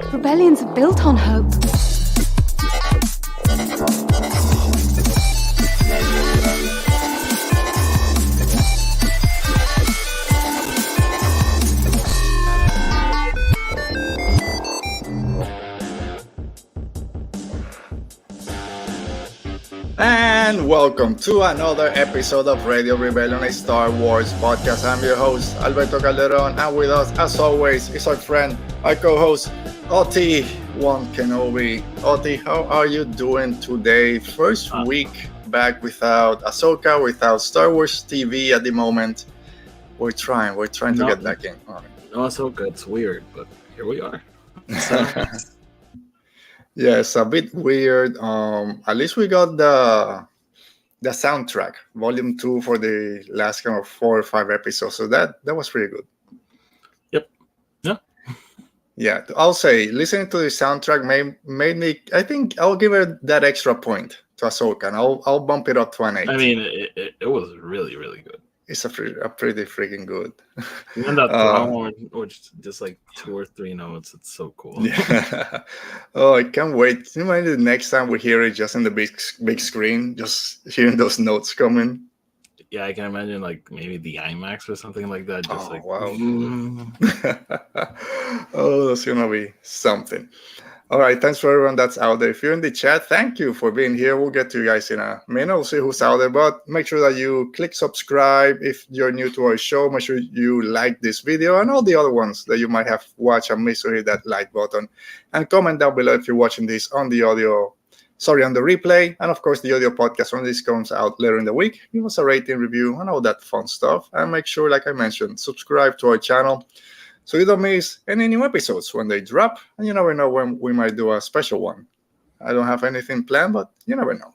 Rebellions are built on hope. And welcome to another episode of Radio Rebellion, a Star Wars podcast. I'm your host, Alberto Calderon, and with us, as always, is our friend, our co-host, Obi-Wan Kenobi. Oti, how are you doing today? First week back without Ahsoka, without Star Wars TV at the moment. We're trying to get back in. No Ahsoka, it's weird, but here we are. Yeah, it's a bit weird. At least we got the soundtrack, volume 2 for the last kind of 4 or 5 episodes. So that was pretty good. Yep. Yeah. Yeah, I'll say listening to the soundtrack made me. I think I'll give it that extra point to Ahsoka, and I'll bump it up to an 8. I mean, it was really, really good. It's a pretty freaking good. Even that drum, which just like 2 or 3 notes, it's so cool. Yeah. Oh, I can't wait. Can you imagine the next time we hear it just in the big screen, just hearing those notes coming? Yeah, I can imagine like maybe the IMAX or something like that. Just wow. Oh, that's gonna be something. All right, thanks for everyone that's out there. If you're in the chat, thank you for being here. We'll get to you guys in a minute. We'll see who's out there, but make sure that you click subscribe. If you're new to our show, make sure you like this video and all the other ones that you might have watched and make sure you hit that like button. And comment down below if you're watching this on the replay. And of course, the audio podcast when this comes out later in the week. Give us a rating, review, and all that fun stuff. And make sure, like I mentioned, subscribe to our channel so you don't miss any new episodes when they drop. And you never know when we might do a special one. I don't have anything planned, but you never know.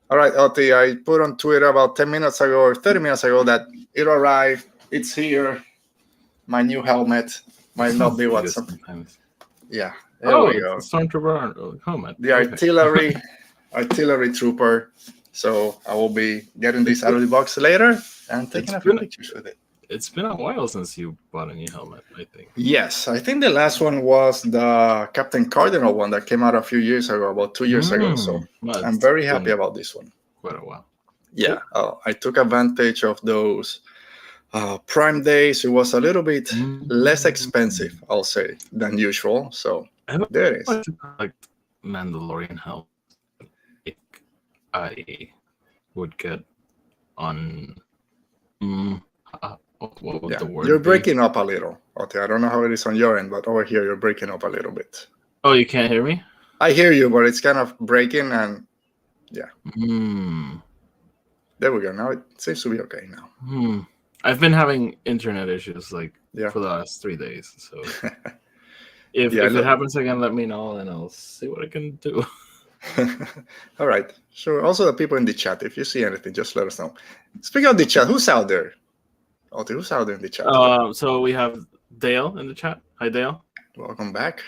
All right, Oti, I put on Twitter about 10 minutes ago or 30 minutes ago that it arrived. It's here. My new helmet might not be what sometimes. Yeah. There we go. Stormtrooper helmet. The artillery trooper. So I will be getting this out of the box later and taking a few pictures with it. It's been a while since you bought a new helmet, I think. Yes, I think the last one was the Captain Cardinal one that came out a few years ago, about 2 years ago. So I'm very happy about this one. Quite a while. Yeah, I took advantage of those Prime days. It was a little bit less expensive, I'll say, than usual. So there it is. Like Mandalorian helmet, I would get on. What was the word? You're breaking up a little. Okay, I don't know how it is on your end, but over here you're breaking up a little bit. Oh, you can't hear me? I hear you, but it's kind of breaking and yeah. There we go. Now it seems to be okay now. I've been having internet issues for the last 3 days. So if it happens again, let me know and I'll see what I can do. All right. Sure. Also, the people in the chat, if you see anything, just let us know. Speaking of the chat, who's out there? Oti, who's out there in the chat? So we have Dale in the chat. Hi, Dale. Welcome back.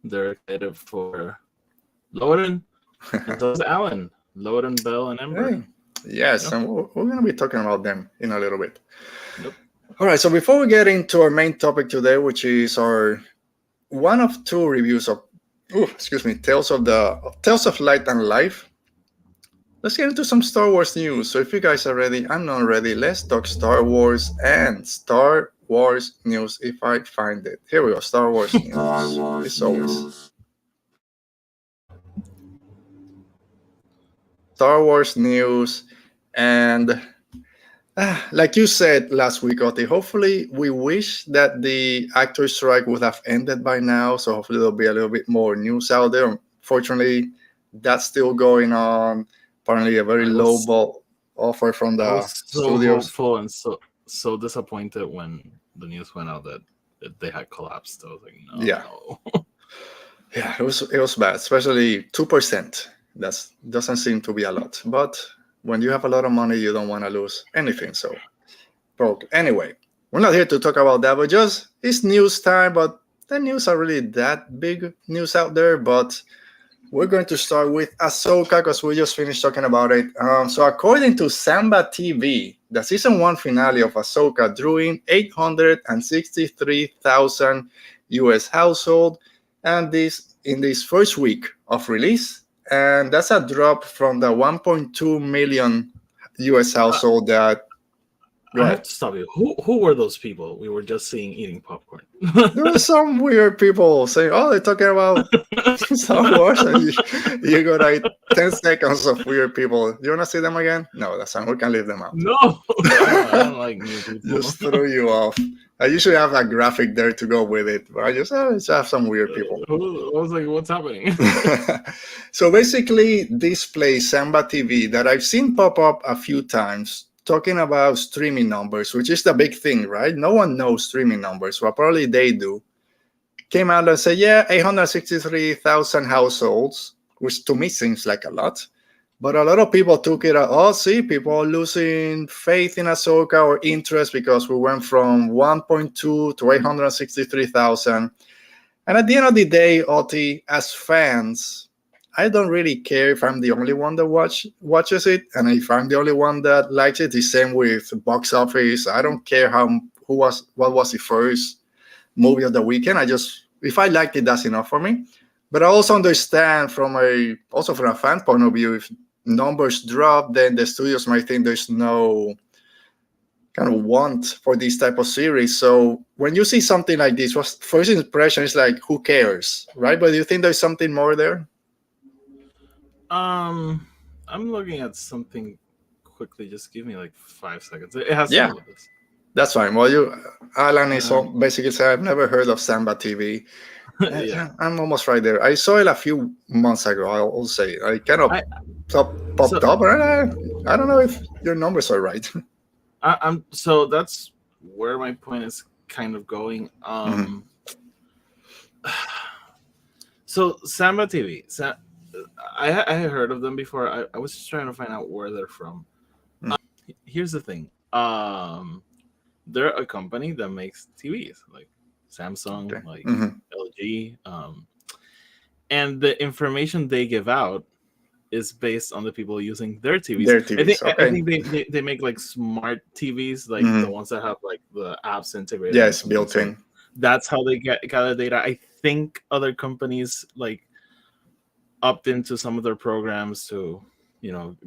They're excited for Loden. And so is Alan. Loden, Bell, and Ember. Hey. Yes, and we're going to be talking about them in a little bit. Yep. All right, so before we get into our main topic today, which is our one of 2 reviews of Tales of Light and Life. Let's get into some Star Wars news. So if you guys are ready, I'm not ready. Let's talk Star Wars and Star Wars news if I find it. Here we go, Star Wars news. It's always Star Wars news. And like you said last week, Oti, hopefully we wish that the actor strike would have ended by now. So hopefully there'll be a little bit more news out there. Unfortunately, that's still going on. Apparently a very low ball offer from the studios. Hopeful and so disappointed when the news went out that they had collapsed. I was like, no. Yeah. Yeah, it was bad, especially 2%. That doesn't seem to be a lot. But when you have a lot of money, you don't want to lose anything. So, anyway, we're not here to talk about that, but it's news time. But the news are really that big news out there. But we're going to start with Ahsoka because we just finished talking about it. So according to Samba TV, the season 1 finale of Ahsoka drew in 863,000 US household, and this in this first week of release, and that's a drop from the 1.2 million US household that. I have to stop you. Who were those people we were just seeing eating popcorn? There were some weird people saying, "Oh, they're talking about Star Wars," and you got like 10 seconds of weird people. You wanna see them again? No, that's fine. We can leave them out. No, I don't like new people. Just throw you off. I usually have a graphic there to go with it, but I just have some weird people. I was like, "What's happening?" So basically, this plays Samba TV that I've seen pop up a few times, talking about streaming numbers, which is the big thing, right? No one knows streaming numbers. Well, probably they do. Came out and said, yeah, 863,000 households, which to me seems like a lot. But a lot of people took it, see, people are losing faith in Ahsoka or interest because we went from 1.2 to 863,000. And at the end of the day, Oti, as fans, I don't really care if I'm the only one that watches it, and if I'm the only one that likes it. The same with box office. I don't care what was the first movie of the weekend. If I liked it, that's enough for me. But I also understand from a fan point of view, if numbers drop, then the studios might think there's no kind of want for this type of series. So when you see something like this, first impression is like, who cares, right? But do you think there's something more there? I'm looking at something quickly. Just give me like 5 seconds. It has to do with this. That's fine. Well, Alan is basically saying, I've never heard of Samba TV. Yeah. I'm almost right there. I saw it a few months ago, I'll say. I kind of popped up, and I don't know if your numbers are right. So that's where my point is kind of going. So Samba TV, I had heard of them before. I was just trying to find out where they're from. Here's the thing. They're a company that makes TVs like Samsung, like LG, and the information they give out is based on the people using their TVs. I think they make like smart TVs, like the ones that have like the apps integrated. Yes, built in. That's how they gather data. I think other companies like opt into some of their programs to,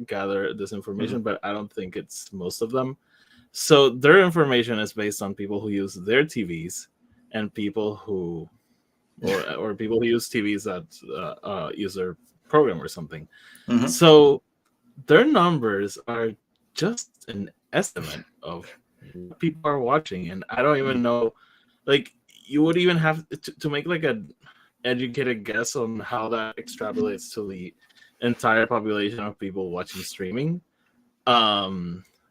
gather this information, but I don't think it's most of them. So their information is based on people who use their TVs and people who, or people who use TVs that use their program or something. So their numbers are just an estimate of what people are watching, and I don't even know. Like, you would even have to make like an educated guess on how that extrapolates to the entire population of people watching streaming.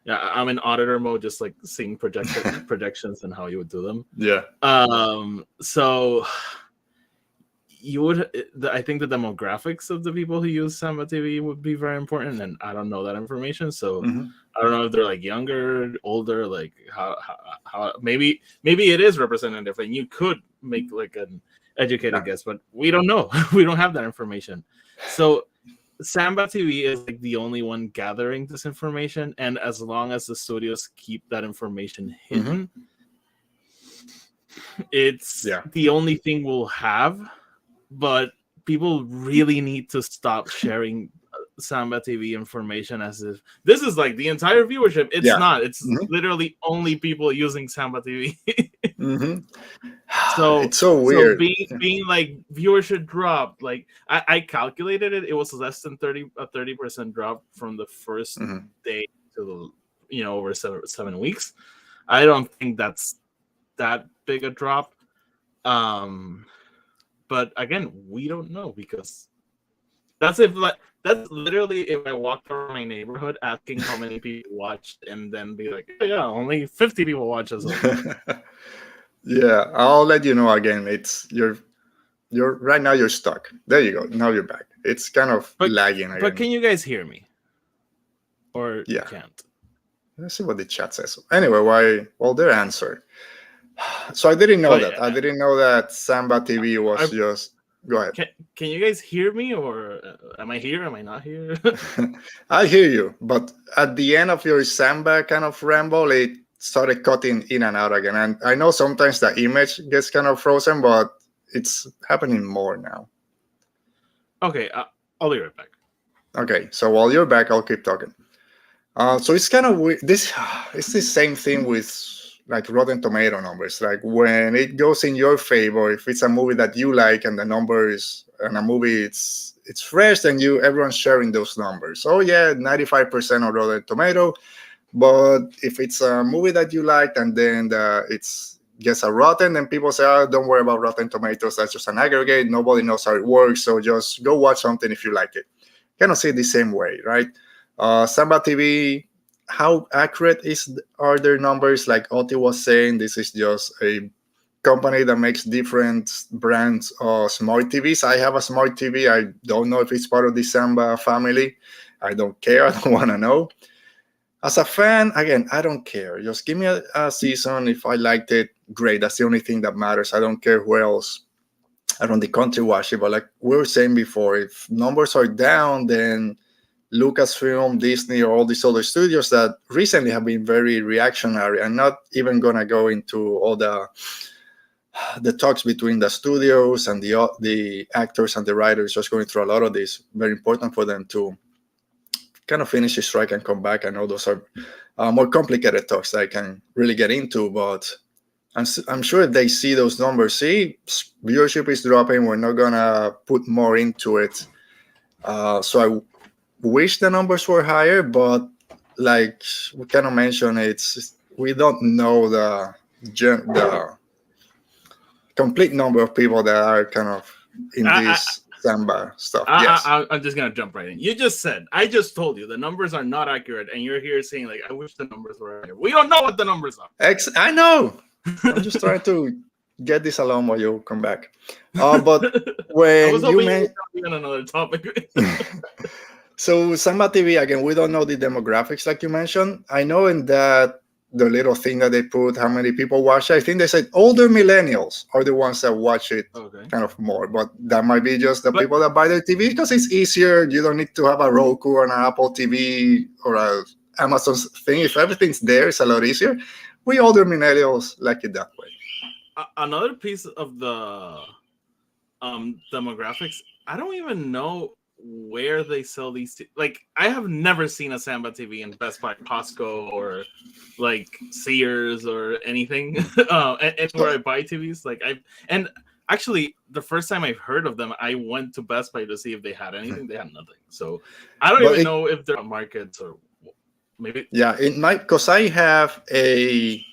Yeah, I'm in auditor mode, just like seeing projections and how you would do them. Yeah. So you would, I think the demographics of the people who use Samba TV would be very important, and I don't know that information. So I don't know if they're like younger, older, like how maybe it is representative, and you could make like an educated guess, but we don't know. We don't have that information. So Samba TV is like the only one gathering this information, and as long as the studios keep that information hidden, it's the only thing we'll have. But people really need to stop sharing Samba TV information as if this is like the entire viewership. It's not. It's literally only people using Samba TV. So it's so weird. So being like viewership dropped, like I calculated it. It was less than 30% drop from the first day to the over 7 weeks. I don't think that's that big a drop. But again, we don't know, because that's literally if I walked around my neighborhood asking how many people watched, and then be like, oh, yeah, only 50 people watch us. Yeah, I'll let you know again. It's you're right now you're stuck. There you go. Now you're back. It's kind of lagging again. But can you guys hear me? Or you can't? Let's see what the chat says. Anyway, their answer. So I didn't know that. I didn't know that Samba TV was just Go ahead. Can you guys hear me, or am I here? Am I not here? I hear you, but at the end of your Samba kind of ramble, it started cutting in and out again. And I know sometimes the image gets kind of frozen, but it's happening more now. Okay, I'll be right back. Okay, so while you're back, I'll keep talking. So it's kind of weird. It's the same thing with like Rotten Tomato numbers. Like when it goes in your favor, if it's a movie that you like and the numbers and a movie it's fresh, then everyone's sharing those numbers. Oh yeah, 95% on Rotten Tomato. But if it's a movie that you liked and then it's gets a rotten, then people say, oh, don't worry about Rotten Tomatoes. That's just an aggregate. Nobody knows how it works. So just go watch something if you like it. Kind of see it the same way, right? Samba TV, how accurate are their numbers? Like Oti was saying, this is just a company that makes different brands of smart TVs. I have a smart TV. I don't know if it's part of the Samba family. I don't care. I don't want to know. As a fan, again, I don't care. Just give me a season. If I liked it, great. That's the only thing that matters. I don't care who else around the country watch it. But like we were saying before, if numbers are down, then Lucasfilm, Disney, or all these other studios that recently have been very reactionary. I'm not even going to go into all the talks between the studios and the actors and the writers, just going through a lot of this. Very important for them to kind of finish the strike and come back. I know those are more complicated talks that I can really get into, but I'm sure if they see those numbers, viewership is dropping, we're not going to put more into it. So I wish the numbers were higher, but like we kind of mentioned, we don't know the complete number of people that are kind of in this Samba stuff. Yes. I'm just gonna jump right in. I just told you the numbers are not accurate, and you're here saying like, I wish the numbers were accurate. We don't know what the numbers are. I know. I'm just trying to get this along while you come back. But when I was hoping you were on another topic. So Samba TV, again, we don't know the demographics like you mentioned. I know in that the little thing that they put, how many people watch it, I think they said older millennials are the ones that watch it kind of more. But that might be just the people that buy their TV because it's easier. You don't need to have a Roku or an Apple TV or a Amazon thing. If everything's there, it's a lot easier. We older millennials like it that way. Another piece of the demographics, I don't even know where they sell these like I have never seen a Samba TV in Best Buy, Costco, or like Sears or anything. Anywhere I buy TVs, and actually the first time I've heard of them, I went to Best Buy to see if they had anything. They had nothing, so I don't even know if they're on markets or maybe. Yeah, it might, because I have a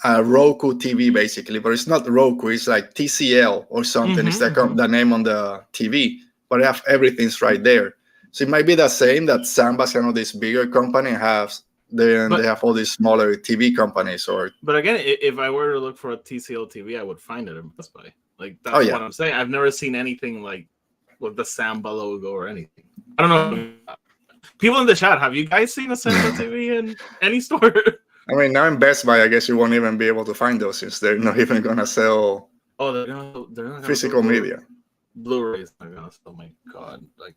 Roku TV basically, but it's not Roku. It's like TCL or something. It's like the name on the TV, but I have everything's right there. So it might be the same that Samba's kind of this bigger company they have all these smaller TV companies. But again, if I were to look for a TCL TV, I would find it in Best Buy. Like that's what I'm saying. I've never seen anything like with the Samba logo or anything. I don't know. People in the chat, have you guys seen a Samba TV in any store? I mean, now in Best Buy, I guess you won't even be able to find those since they're not even going to sell they're not gonna physical media. Blu-rays are gonna sell. Oh my god! Like,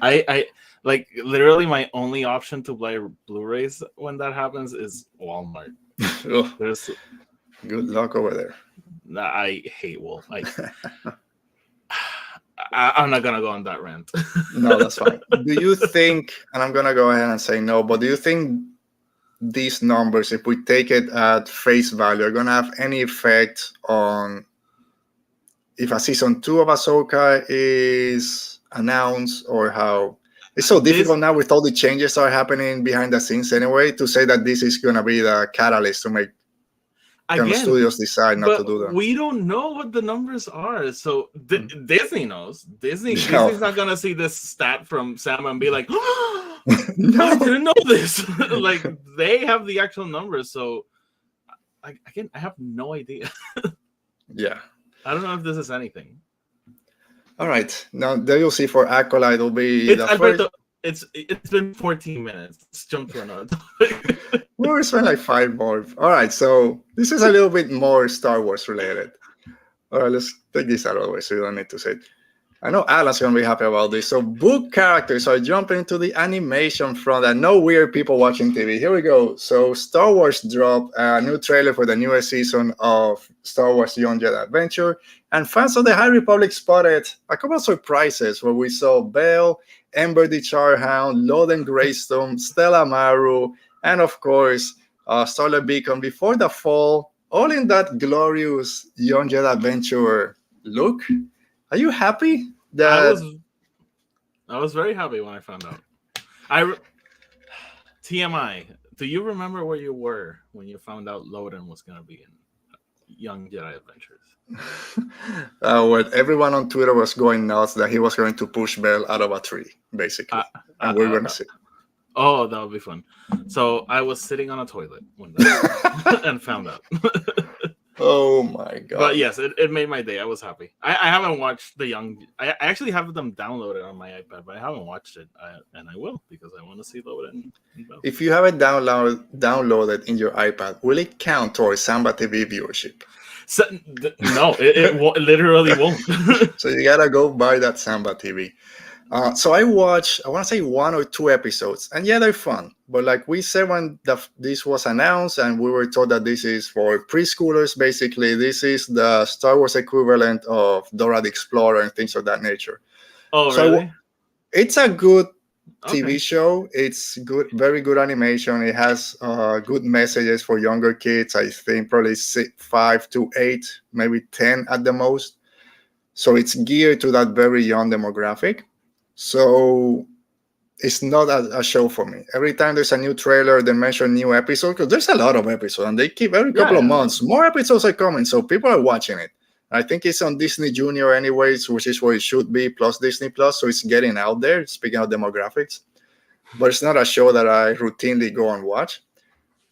I like literally my only option to buy Blu-rays when that happens is Walmart. There's good luck over there. I hate Walmart. I'm not gonna go on that rant. No, that's fine. Do you think? And I'm gonna go ahead and say no, but do you think these numbers, if we take it at face value, are going to have any effect on if a season 2 of Ahsoka is announced, or how it's so difficult now with all the changes that are happening behind the scenes anyway to say that this is going to be the catalyst to make studios decide not to do them. We don't know what the numbers are, so Disney knows. Disney's not going to see this stat from Sam and be like, no, I didn't know this. Like they have the actual numbers, so I have no idea. Yeah, I don't know if this is anything. All right, now there you'll see for Acolyte. It'll be Alberto, it's been 14 minutes. Let's jump to another topic. We'll spend like 5 more. All right, so this is a little bit more Star Wars related. All right, let's take this out of the way so you don't need to say it. I know Alan's going to be happy about this. So book characters are jumping into the animation front and no weird people watching TV. Here we go. So Star Wars dropped a new trailer for the newest season of Star Wars Young Jedi Adventure. And fans of the High Republic spotted a couple of surprises where we saw Belle, Ember the Charhound, Loden Greystone, Stella Maru, and of course, Starlight Beacon before the fall, all in that glorious Young Jedi Adventure look. Are you happy? I was very happy when I found out. TMI. Do you remember where you were when you found out Loden was going to be in Young Jedi Adventures? When everyone on Twitter was going nuts that he was going to push Belle out of a tree, basically, and we're going to see. Oh, that would be fun. So I was sitting on a toilet one day and found out. Oh my god! But yes, it made my day. I was happy. I haven't watched the Young. I actually have them downloaded on my iPad, but I haven't watched it, and I will because I want to see Loden. If you have it downloaded in your iPad, will it count towards Samba TV viewership? So, no, it literally won't. So you gotta go buy that Samba TV. So I watched, I want to say 1 or 2 episodes, and yeah, they're fun. But like we said when this was announced, and we were told that this is for preschoolers, basically, this is the Star Wars equivalent of Dora the Explorer and things of that nature. Oh, so really? It's a good TV show. It's good, very good animation. It has good messages for younger kids. I think probably 5 to 8, maybe 10 at the most. So it's geared to that very young demographic. So it's not a show for me. Every time there's a new trailer, they mention new episodes, because there's a lot of episodes, and they keep every couple of months. More episodes are coming, so people are watching it. I think it's on Disney Junior anyways, which is where it should be, plus Disney Plus, so it's getting out there, speaking of demographics. But it's not a show that I routinely go and watch.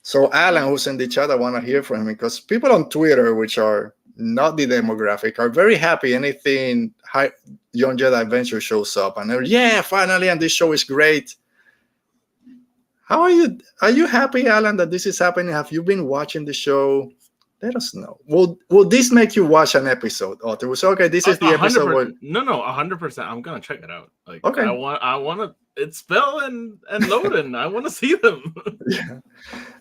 So Alan, who's in the chat, I want to hear from him, because people on Twitter, which are not the demographic, are very happy anything Young Jedi Adventure shows up, and they're, yeah, finally, and this show is great. How are you? Are you happy, Alan, that this is happening? Have you been watching the show? Let us know. Will this make you watch an episode? Oh, it was okay. This is the episode. Where... No, 100%. I'm gonna check it out. Like, okay, I want to. It's Belle and Loden. I want to see them. Yeah,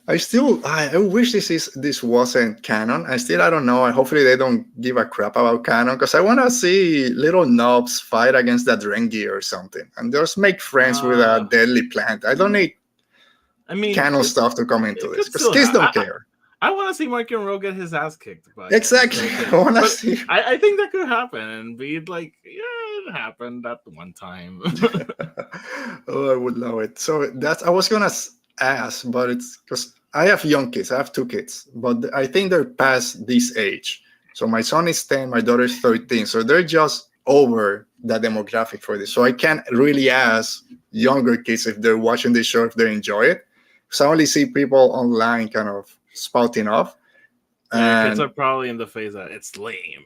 I wish this wasn't canon. I don't know. Hopefully they don't give a crap about canon, because I want to see little knobs fight against that Rengi or something, and just make friends with a deadly plant. I don't need canon stuff to come into this, because kids don't care. I want to see Mark and Ro get his ass kicked. Exactly. I want to see. I think that could happen and be like, yeah, it happened that one time. Oh, I would love it. So I was gonna ask, but it's because I have young kids. I have 2 kids, but I think they're past this age. So my son is 10, my daughter is 13. So they're just over the demographic for this. So I can't really ask younger kids if they're watching this show, if they enjoy it. Because I only see people online kind of spouting off. And kids are probably in the phase that it's lame.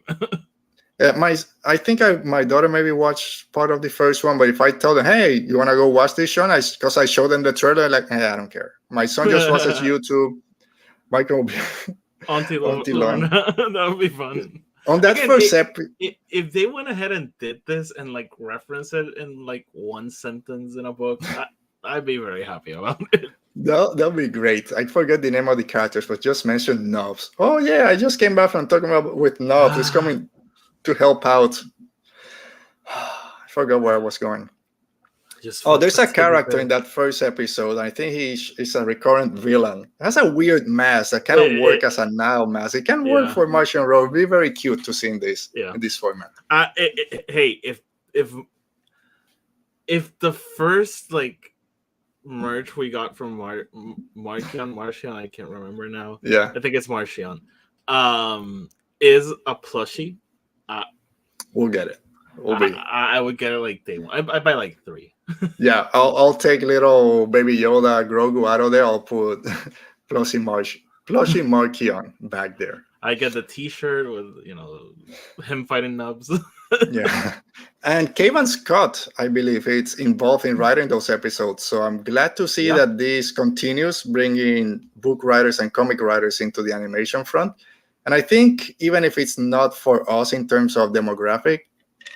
I think my daughter maybe watched part of the first one, but if I tell them, hey, you want to go watch this show? Because I show them the trailer, like, hey, I don't care. My son just watches YouTube. Michael Auntie Lauren. That would be fun. On that first episode, if they went ahead and did this and like reference it in like one sentence in a book, I'd be very happy about it. That'll be great. I forget the name of the characters, but just mention Nobs. Oh yeah, I just came back from talking about with Nobs. He's coming to help out. I forgot where I was going. There's a character in that first episode. I think he's a recurrent villain. It has a weird mask that cannot work as a Nile mask. It can work for Martian Road. It'd be very cute to see in this format. Hey, if the first like merch we got from Martian, I can't remember now. Yeah, I think it's Martian. Is a plushie. We'll get it. I would get it like day one. I buy like 3. Yeah, I'll take little baby Yoda, Grogu out of there. I'll put plushie Markion back there. I get the T-shirt with him fighting Nubs. Yeah, and Kevin Scott, I believe, it's involved in writing those episodes. So I'm glad to see that this continues bringing book writers and comic writers into the animation front. And I think even if it's not for us in terms of demographic,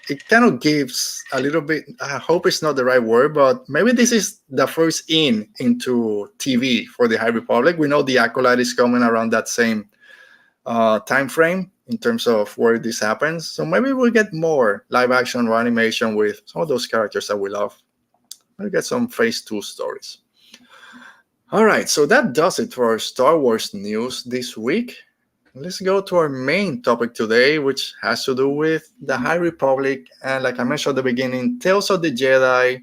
it kind of gives a little bit, I hope it's not the right word, but maybe this is the first into TV for the High Republic. We know the Acolyte is coming around that same time frame in terms of where this happens. So maybe we'll get more live action or animation with some of those characters that we love. We'll get some Phase 2 stories. All right, so that does it for our Star Wars news this week. Let's go to our main topic today, which has to do with the High Republic. And like I mentioned at the beginning, Tales of the Jedi,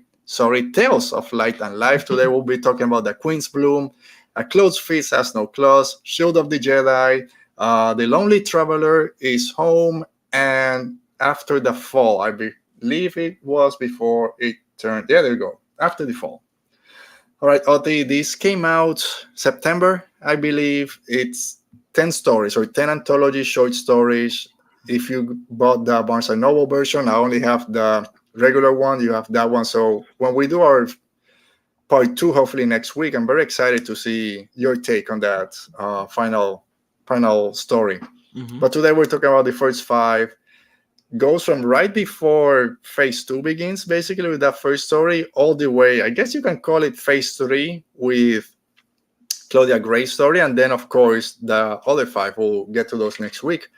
Tales of Light and Life. Today we'll be talking about the Queen's Bloom, A Closed Fist Has No Claws, Shield of the Jedi, The Lonely Traveler is Home, and After the Fall. I believe it was before it turned, yeah, there you go, After the Fall. All right, Oti, this came out September, I believe. It's 10 stories or 10 anthology short stories. If you bought the Barnes & Noble version, I only have the regular one. You have that one. So when we do our part 2, hopefully next week, I'm very excited to see your take on that final story. Mm-hmm. But today we're talking about the first 5. Goes from right before Phase 2 begins, basically with that first story, all the way, I guess you can call it Phase 3 with Claudia Gray's story, and then of course the other 5. We'll get to those next week.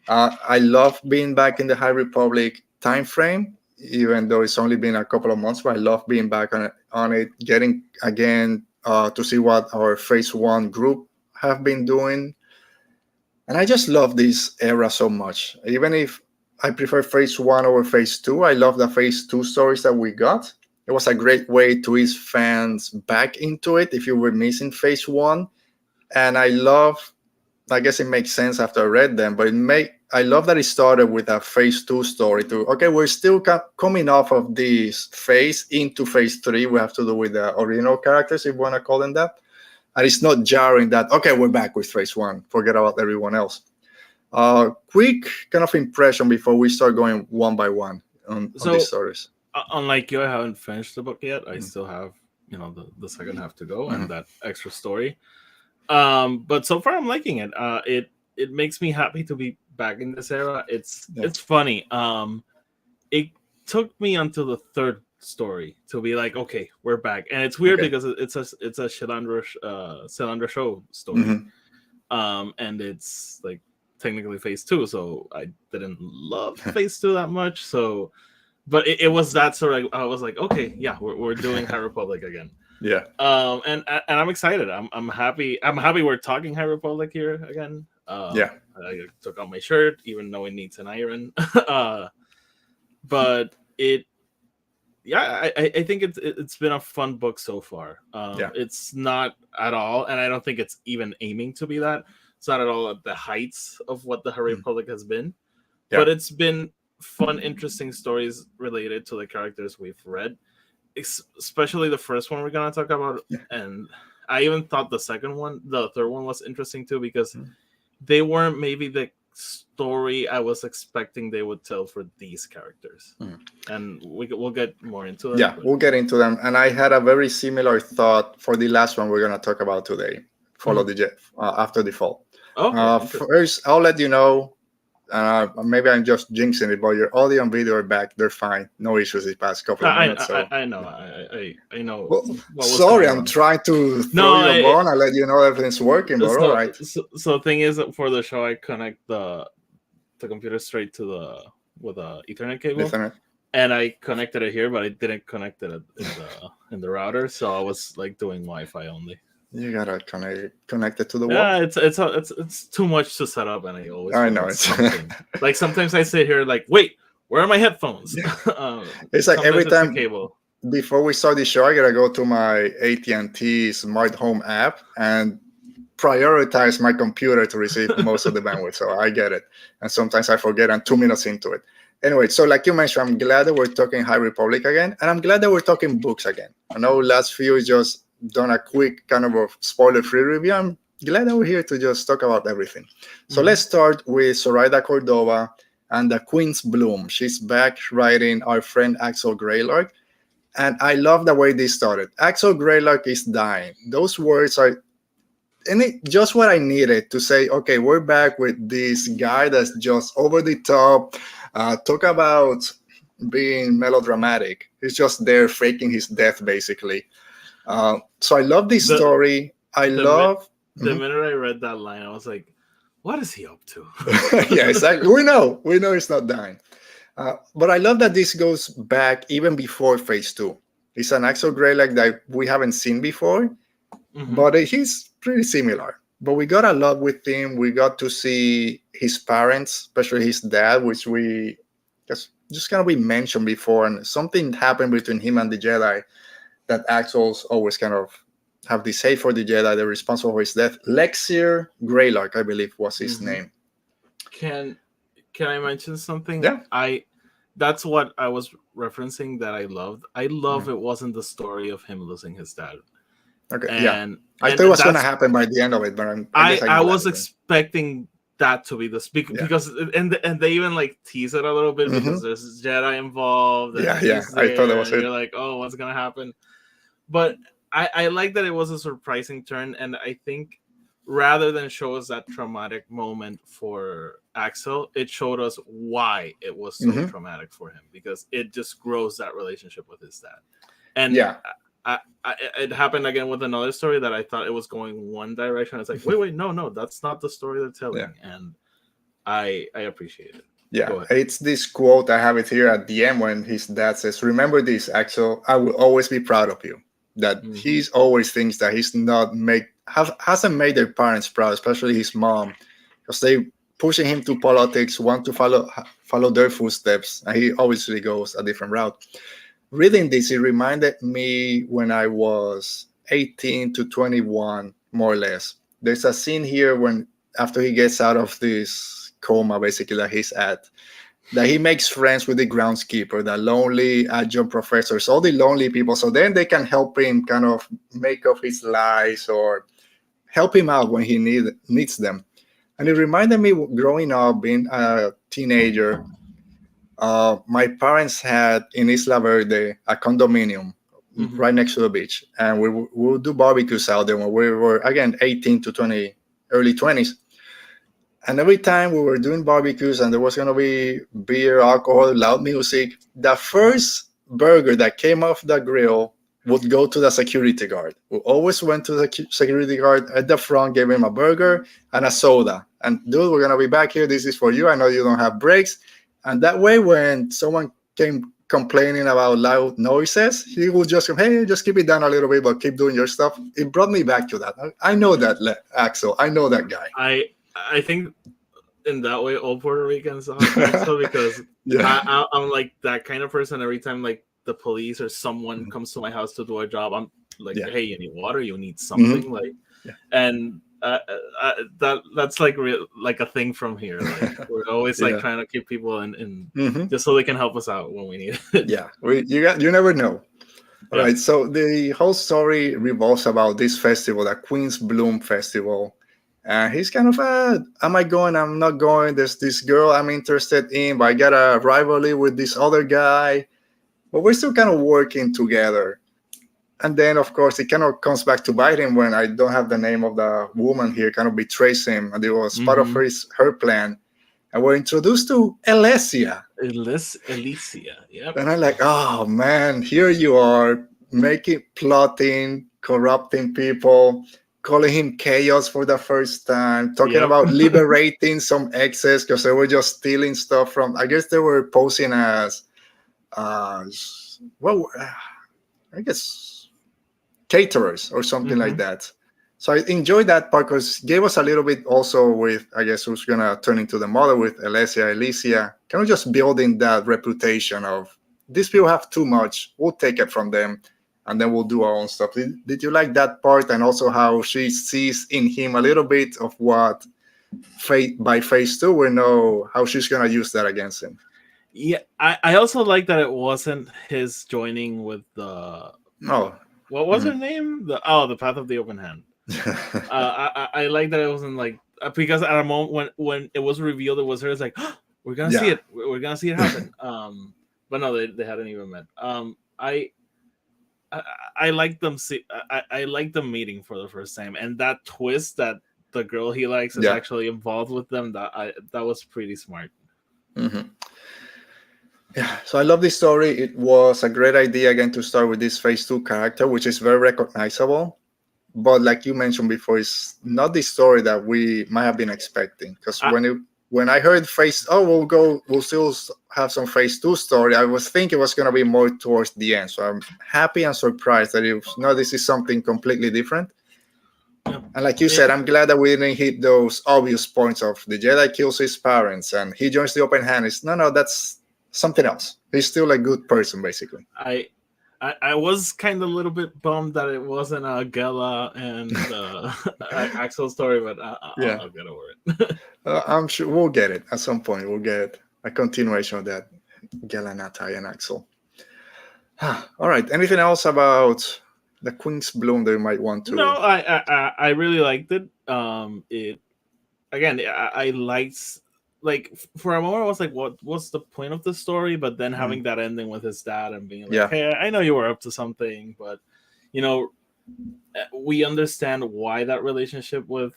I love being back in the High Republic time frame, even though it's only been a couple of months, but I love being back on it, getting again to see what our Phase 1 group have been doing. And I just love this era so much. Even if I prefer Phase 1 over Phase 2, I love the Phase 2 stories that we got. It was a great way to ease fans back into it if you were missing Phase 1. And I guess it makes sense after I read them, but I love that it started with a Phase 2 story too. Okay, we're still coming off of this phase into Phase 3. We have to do with the original characters, if you want to call them that. And it's not jarring that, okay, we're back with Phase 1. Forget about everyone else. Quick kind of impression before we start going one by one on these stories. Unlike you, I haven't finished the book yet. I still have, the second half to go and that extra story. But so far I'm liking it. It makes me happy to be back in this era. It's funny. It took me until the third story to be like, okay, we're back. And it's weird because it's a Shalandra show story. Mm-hmm. And it's like technically Phase 2, so I didn't love Phase 2 that much. So but it was that sort of, I was like, okay, yeah, we're doing High Republic again. Yeah. And I'm excited. I'm happy. I'm happy we're talking High Republic here again. I took out my shirt, even though it needs an iron. But I think it's been a fun book so far. It's not at all, and I don't think it's even aiming to be that. It's not at all at the heights of what the High Republic has been. Yeah. But it's been fun, interesting stories related to the characters we've read, especially the first one we're gonna talk about. And I even thought the third one was interesting too, because they weren't maybe the story I was expecting they would tell for these characters. And we'll get more into them. Yeah, we'll get into them. And I had a very similar thought for the last one we're gonna talk about today, After the Fall. First, I'll let you know. Maybe I'm just jinxing it, but your audio and video are back. They're fine. No issues these past couple of minutes. I know. I know. Well, sorry, I'm trying to throw you a bone and let you know everything's working, but all right. So the thing is, for the show, I connect the computer straight to with a Ethernet cable. And I connected it here, but I didn't connect it in the router. So I was like doing Wi-Fi only. You gotta connect it to the wall. Yeah, it's too much to set up, and I know it's like sometimes I sit here like, wait, where are my headphones? It's like every time before we start the show, I gotta go to my AT&T Smart Home app and prioritize my computer to receive most of the bandwidth. So I get it, and sometimes I forget. I'm 2 minutes into it. Anyway, so like you mentioned, I'm glad that we're talking High Republic again, and I'm glad that we're talking books again. I know last few is just done a quick kind of a spoiler-free review. I'm glad that we're here to just talk about everything. So let's start with Zoraida Cordova and the Queen's Bloom. She's back writing our friend Axel Greylark. And I love the way this started. Axel Greylark is dying. Those words are and it just what I needed to say, okay, we're back with this guy that's just over the top, talk about being melodramatic. He's just there faking his death, basically. So I love this The story. I the mi- love. the minute I read that line, I was like, "What is he up to?" Yeah, exactly. We know he's not dying. But I love that this goes back even before phase 2. It's an Axel Greylock that we haven't seen before, Mhm. but he's pretty similar. But we got a lot with him. We got to see his parents, especially his dad, which we just kind of we mentioned before, and something happened between him and the Jedi that Axel's always kind of have this hate for the Jedi. They're responsible for his death. Lexir Greylock, I believe, was his Mhm. name. Can I mention something? Yeah. That's what I was referencing that I loved. I love it wasn't the story of him losing his dad. Okay. And I thought it was going to happen by the end of it, but I guess I I'm was glad. expecting that to be the speak because and they even like tease it a little bit because there's Jedi involved. And I thought that was and it. You're like, oh, what's gonna happen? But I like that it was a surprising turn, and I think rather than show us that traumatic moment for Axel, it showed us why it was so traumatic for him because it just grows that relationship with his dad. And it happened again with another story that I thought it was going one direction. It's like, wait, no, that's not the story they're telling, and I appreciate it. Yeah, it's this quote, I have it here at the end when his dad says, "Remember this, Axel, I will always be proud of you." That he's always thinks that he's not hasn't made their parents proud, especially his mom, because they pushing him to politics, want to follow their footsteps, and he obviously goes a different route. Reading this, it reminded me when I was 18 to 21, more or less. There's a scene here when after he gets out of this coma, basically, that he's at, that he makes friends with the groundskeeper, the lonely adjunct professors, all the lonely people. So then they can help him kind of make up his lies or help him out when he needs them. And it reminded me growing up, being a teenager, my parents had in Isla Verde a condominium right next to the beach. And we would do barbecues out there when we were, again, 18 to 20, early 20s. And every time we were doing barbecues and there was going to be beer, alcohol, loud music, the first burger that came off the grill would go to the security guard. We always went to the security guard at the front, gave him a burger and a soda. And dude, we're going to be back here. This is for you. I know you don't have breaks. And that way, when someone came complaining about loud noises, he would just come, hey, just keep it down a little bit, but keep doing your stuff. It brought me back to that. I know that, Axel. I know that guy. I think in that way all Puerto Ricans are also because I'm like that kind of person. Every time like the police or someone comes to my house to do a job, I'm like, hey, you need water, you need something, and that's like like a thing from here. Like we're always like trying to keep people in just so they can help us out when we need it. You never know. All right, so the whole story revolves about this festival, the Queen's Bloom Festival. And he's kind of, am I going? I'm not going. There's this girl I'm interested in, but I got a rivalry with this other guy. But we're still kind of working together. And then, of course, it kind of comes back to bite him when I don't have the name of the woman here, kind of betrays him. And it was part of her plan. And we're introduced to Elysia. Yep. And I'm like, oh, man, here you are, plotting, corrupting people, calling him chaos for the first time, talking about liberating some exes because they were just stealing stuff from, I guess they were posing as, I guess, caterers or something like that. So I enjoyed that part because it gave us a little bit also with, I guess, who's going to turn into the mother with Elysia, kind of just building that reputation of these people have too much. We'll take it from them. And then we'll do our own stuff. Did you like that part? And also how she sees in him a little bit of what by phase 2, we know how she's going to use that against him. Yeah, I also like that it wasn't his joining with the... what was her name? The Path of the Open Hand. I like that it wasn't like... Because at a moment when it was revealed it was her, it's like, oh, we're going to see it. We're going to see it happen. But no, they hadn't even met. I like them. I like them meeting for the first time, and that twist that the girl he likes is actually involved with them. That was pretty smart. Mm-hmm. Yeah, so I love this story. It was a great idea again to start with this phase 2 character, which is very recognizable. But like you mentioned before, it's not the story that we might have been expecting. Because when I heard we'll still have some phase 2 story, I was thinking it was going to be more towards the end. So I'm happy and surprised that this is something completely different. And like you said, I'm glad that we didn't hit those obvious points of the Jedi kills his parents and he joins the Open Hand. No, that's something else. He's still a good person, basically. I was kind of a little bit bummed that it wasn't a Gela and Axel story, but I'll get over it. I'm sure we'll get it at some point. We'll get a continuation of that Gela, Natai, and Axel. All right. Anything else about the Queen's Bloom that you might want to? No, I really liked it. I liked. Like for a moment, I was like, "What's the point of the story?" But then having that ending with his dad and being like, "Hey, I know you were up to something, but we understand why that relationship with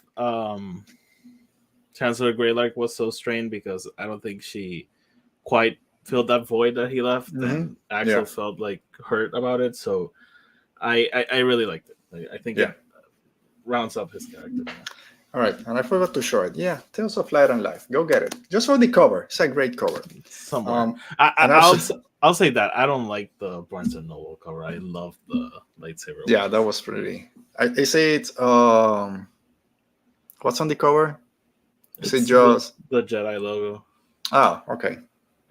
Chancellor Greylark was so strained because I don't think she quite filled that void that he left, and Axel felt like hurt about it. So I really liked it. I think it rounds up his character. All right, and I forgot to show it. Yeah, Tales of Light and Life. Go get it. Just for the cover. It's a great cover. I'll say that. I don't like the Barnes and Noble cover. I love the lightsaber. Yeah, one. That was pretty. I say it's what's on the cover? Is it just the Jedi logo? Oh, okay.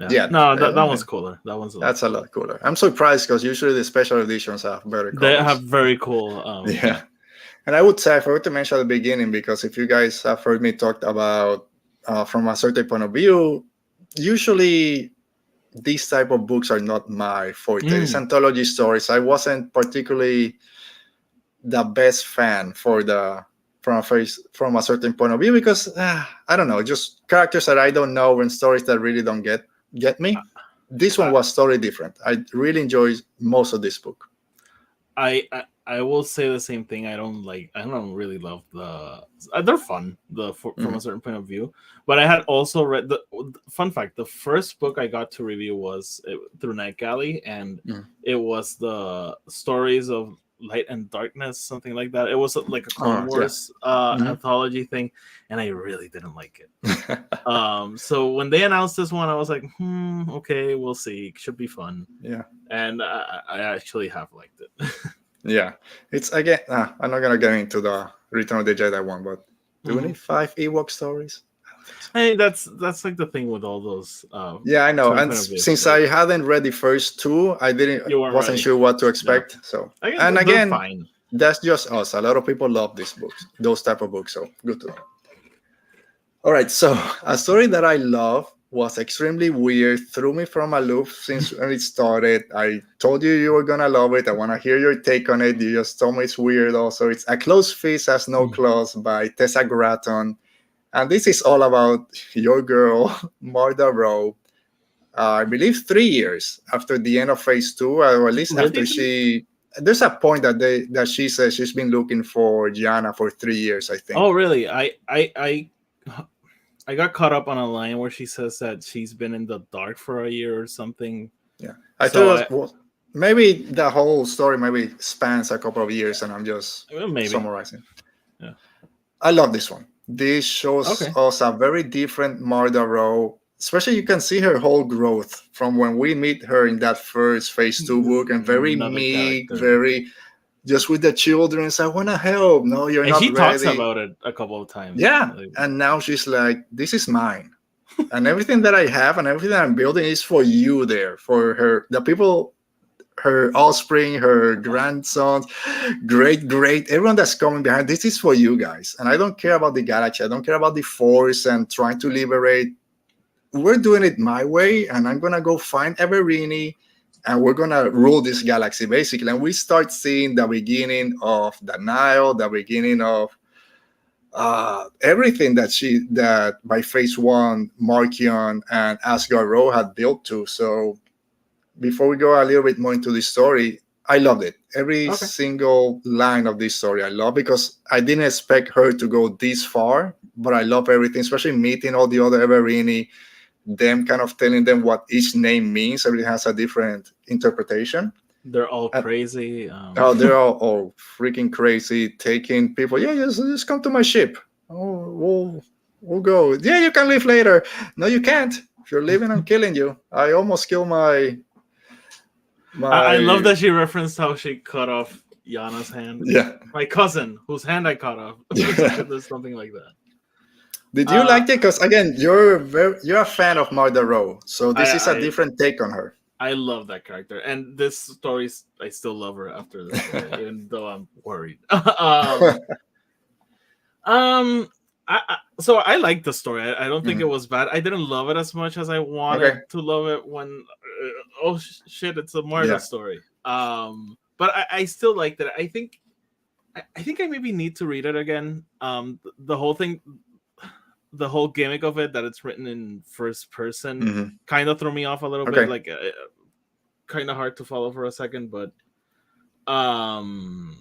Yeah. No, that one's cooler. That's a lot cooler. I'm surprised because usually the special editions have better colors. They have very cool. Yeah. And I would say, I forgot to mention at the beginning, because if you guys have heard me talk about from a certain point of view, usually these type of books are not my forte. It's anthology stories. I wasn't particularly the best fan from a certain point of view because, I don't know, just characters that I don't know and stories that really don't get me. This one was totally different. I really enjoyed most of this book. I will say the same thing. I don't really love they're fun from a certain point of view. But I had also read fun fact. The first book I got to review was through Night Galley, and it was the stories of Light and Darkness, something like that. It was like a Clone Wars anthology thing, and I really didn't like it. So when they announced this one, I was like, okay, we'll see. It should be fun. Yeah, and I actually have liked it. Yeah, it's again. I'm not gonna get into the Return of the Jedi one, but do we need 5 Ewok stories? Hey, that's like the thing with all those. Yeah, I know. And since I hadn't read the first 2, I wasn't sure what to expect. Yeah. So and again, fine. That's just us. A lot of people love these books, those type of books. So good to know. All right, so a story that I love was extremely weird, threw me from a loop since when it started. I told you were gonna love it. I want to hear your take on it. You just told me it's weird. Also, it's A Closed Fist Has No Claws by Tessa Gratton, and this is all about your girl Marda Rowe. I believe 3 years after the end of phase 2, or at least after she. There's a point that she says she's been looking for Gianna for 3 years. I think. Oh, really? I got caught up on a line where she says that she's been in the dark for a year or something. Yeah, I thought maybe the whole story maybe spans a couple of years, and I'm just summarizing. Yeah, I love this one. This shows us a very different Marda Rowe. Especially, you can see her whole growth from when we meet her in that first phase 2 book, and very meek, very. Just with the children, I want to help. No, you're not ready. And she talks about it a couple of times. Yeah, and now she's like, this is mine. And everything that I have and everything I'm building is for you there, for her, the people, her offspring, her grandsons, great, everyone that's coming behind. This is for you guys. And I don't care about the galaxy. I don't care about the Force and trying to liberate. We're doing it my way, and I'm going to go find Everini. And we're going to rule this galaxy, basically. And we start seeing the beginning of the Nile, the beginning of everything that by phase 1, Markion and Asgard Row had built to. So before we go a little bit more into the story, I loved it. Every Okay. single line of this story I love, because I didn't expect her to go this far, but I love everything, especially meeting all the other Everini, them kind of telling them what each name means. Everything has a different interpretation. They're all And- crazy. Oh, they're all freaking crazy, taking people. Yeah, just come to my ship. Oh, we'll go. Yeah, you can leave later. No, you can't. If you're leaving, I'm killing you. I almost killed my. I love that she referenced how she cut off Yana's hand. Yeah. My cousin, whose hand I cut off. There's something like that. Did you like it? Because again, you're a fan of Martha Rowe, so this is a different take on her. I love that character, and this story, I still love her after this story, even though I'm worried. So I like the story. I don't think it was bad. I didn't love it as much as I wanted to love it when. Oh shit! It's a Martha story. But I still liked it. I think I maybe need to read it again. The whole thing. The whole gimmick of it, that it's written in first person, kind of threw me off a little bit. Like, kind of hard to follow for a second, but and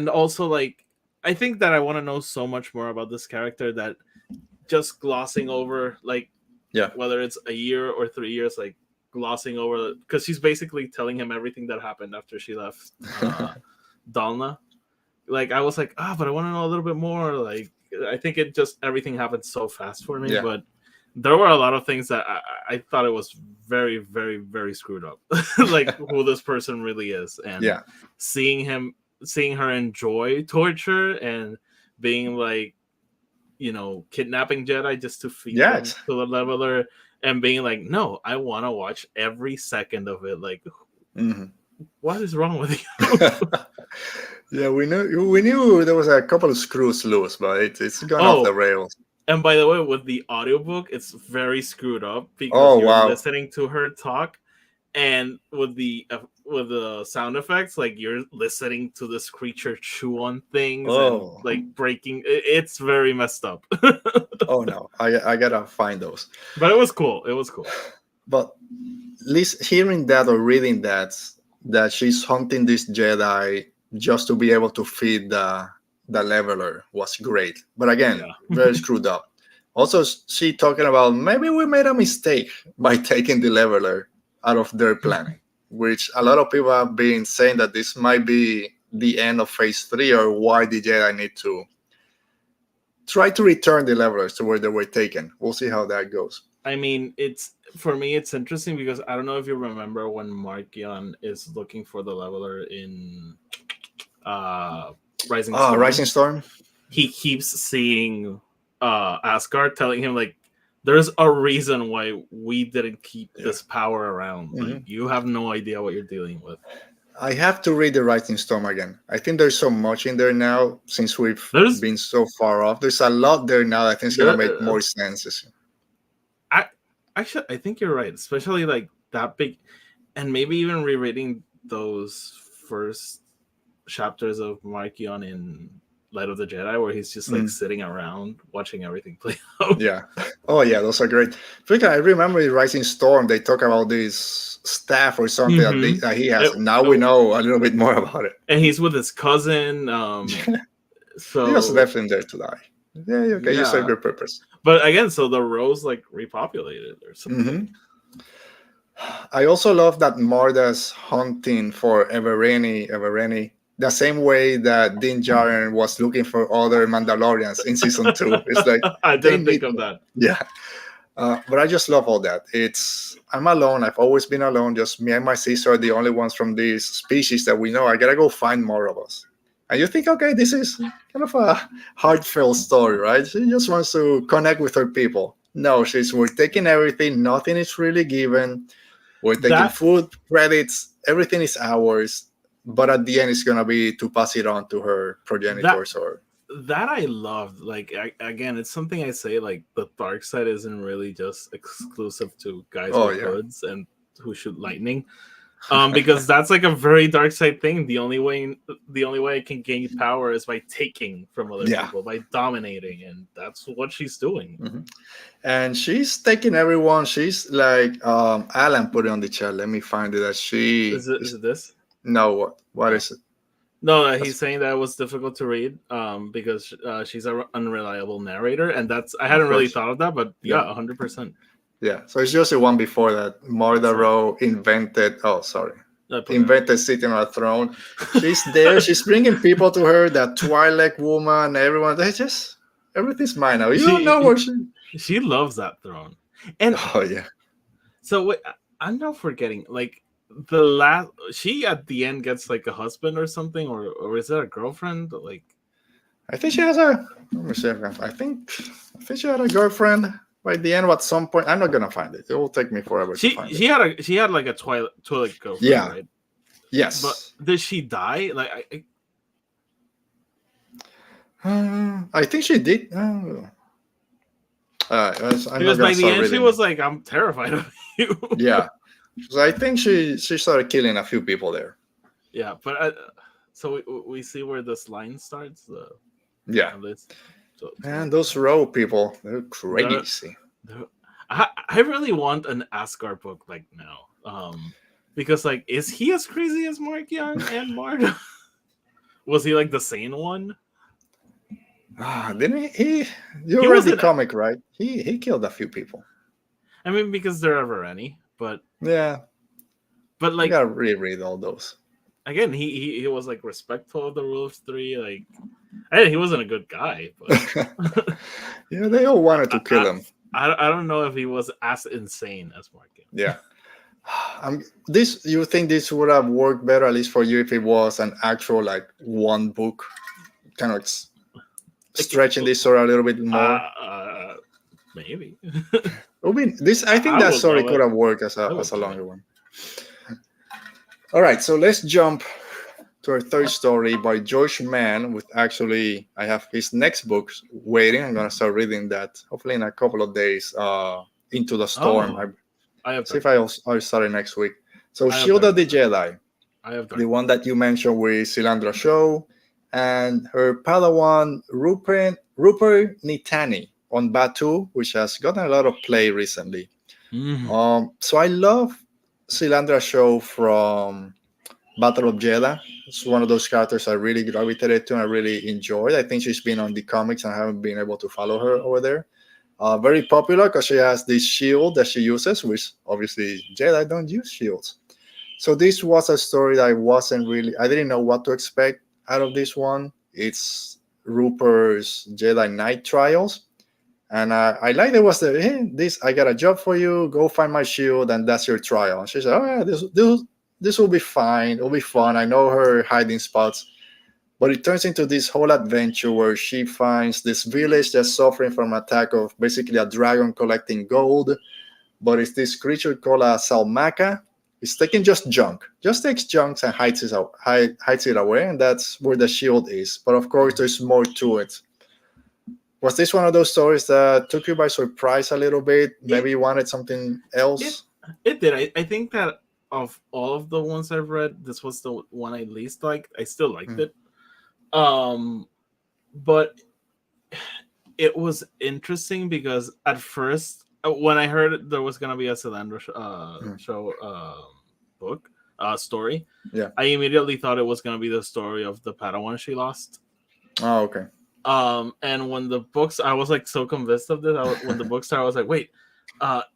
also, like, I think that I want to know so much more about this character that just glossing over, like, whether it's a year or 3 years, like glossing over, because she's basically telling him everything that happened after she left Dalna. Like, I was like, but I want to know a little bit more. Like, I think it just, everything happened so fast for me. But there were a lot of things that I thought it was very, very, very screwed up. Like, who this person really is. And seeing her enjoy torture and being like, you know, kidnapping Jedi just to feed them to the leveler, and being like, no, I want to watch every second of it. Like, what is wrong with you? Yeah, we knew there was a couple of screws loose, but it's gone off the rails. And by the way, with the audiobook, it's very screwed up because you're listening to her talk, and with the sound effects, like you're listening to this creature chew on things and like breaking. It's very messed up. Oh no, I gotta find those. But it was cool. It was cool. But at least hearing that or reading that she's hunting this Jedi just to be able to feed the leveler was great. But again, very screwed up. Also, she talking about maybe we made a mistake by taking the leveler out of their planning, which a lot of people have been saying that this might be the end of phase 3, or why the Jedi need to try to return the levelers to where they were taken. We'll see how that goes. I mean, for me, it's interesting because I don't know if you remember when Markion is looking for the leveler in Rising Storm. Rising Storm. He keeps seeing Asgard telling him, like, there's a reason why we didn't keep this power around. Like, you have no idea what you're dealing with. I have to read the Rising Storm again. I think there's so much in there now since we've been so far off. There's a lot there now. I think it's gonna make more sense. I think you're right, especially like that big, and maybe even rereading those first chapters of Markion in Light of the Jedi, where he's just like sitting around watching everything play out. Yeah. Oh yeah, those are great. I remember in Rising Storm they talk about this staff or something that he has. Now we know a little bit more about it. And he's with his cousin. So he just left him there to die. Yeah, okay, you serve your purpose. But again, so the rows like repopulated or something. I also love that Marda's hunting for Evereni, the same way that Din Djarin was looking for other Mandalorians in season 2. It's like I didn't think of that. Yeah. But I just love all that. I'm alone. I've always been alone. Just me and my sister are the only ones from this species that we know. I gotta go find more of us. And you think, okay, this is kind of a heartfelt story, right? She just wants to connect with her people. No, we're taking everything. Nothing is really given. We're taking food, credits. Everything is ours. But at the end, it's going to be to pass it on to her progenitors. That I loved. Like, again, it's something I say, like, the dark side isn't really just exclusive to guys with hoods and who shoot lightning. Because that's like a very dark side thing. The only way I can gain power is by taking from other Yeah. people, by dominating, and that's what she's doing. Mhm. And she's taking everyone. She's like Alan put it on the chat. Let me find it. That she Is it this? no what Oh. is it? No, That's- he's saying that it was difficult to read because she's an unreliable narrator, and that's I hadn't really course. thought of that, but Yeah. 100%. Yeah. So it's just the one before that. Martha Sorry. Rowe invented. Oh, sorry. I put it- Invented sitting on a throne. She's there. She's bringing people to her. That Twilight woman. Everyone. They just everything's mine now. You don't know where she. She loves that throne, and Oh yeah. so wait, I'm now forgetting. Like the last, she at the end gets like a husband or something, or is it a girlfriend? Like I think she has a. Let me see. I think she had a girlfriend by the end. At some point, I'm not gonna find it. It will take me forever to find it. she had like a Twilight girlfriend, Yeah. right? Yes. But did she die? Like I think she did. Because by the end she was like, "I'm terrified of you." Yeah. So I think she started killing a few people there. Yeah, but so we see where this line starts. Yeah. So, And those row people, they're crazy. I really want an Asgard book like now, because like, is he as crazy as Mark Young and Marta? Was he like the sane one? Didn't he? You read the comic, right? He killed a few people. I mean, because there ever any, but yeah. But like, you gotta reread all those. Again, he was like respectful of the rule of three. Like, he wasn't a good guy, but yeah, they all wanted to kill him. I don't know if he was as insane as Mark. Yeah. You think this would have worked better, at least for you, if it was an actual like one book, kind of stretching this story a little bit more? Maybe. I think that story could have worked as a longer one. All right, so let's jump to our third story by George Mann. I have his next book waiting. I'm gonna start reading that hopefully in a couple of days. Into the Storm. I'll start it next week. So Shield of the Jedi. The one that you mentioned with Cilandra Show and her Padawan Rupert Nitani on Batu, which has gotten a lot of play recently. Mm-hmm. So I love Cilandra Show from Battle of Jeddah. It's one of those characters I really gravitated to and I really enjoyed. I think she's been on the comics and I haven't been able to follow her over there. Very popular because she has this shield that she uses, which obviously Jedi don't use shields. So this was a story that I didn't know what to expect out of this one. It's Rupert's Jedi Knight trials. And I like there was I got a job for you, go find my shield, and that's your trial. And she said, oh yeah, this will be fine, it'll be fun. I know her hiding spots. But it turns into this whole adventure where she finds this village that's suffering from an attack of basically a dragon collecting gold. But it's this creature called a Salmaca. It's taking just takes junks and hides it away, and that's where the shield is. But of course, there's more to it. Was this one of those stories that took you by surprise a little bit? Maybe you wanted something else? It did. I think that of all of the ones I've read, this was the one I least liked. I still liked it. But it was interesting because at first, when I heard there was gonna be a Cilandra show story, I immediately thought it was gonna be the story of the Padawan she lost. Oh, okay. And when the books, I was like so convinced of this. When the book started, I was like, wait,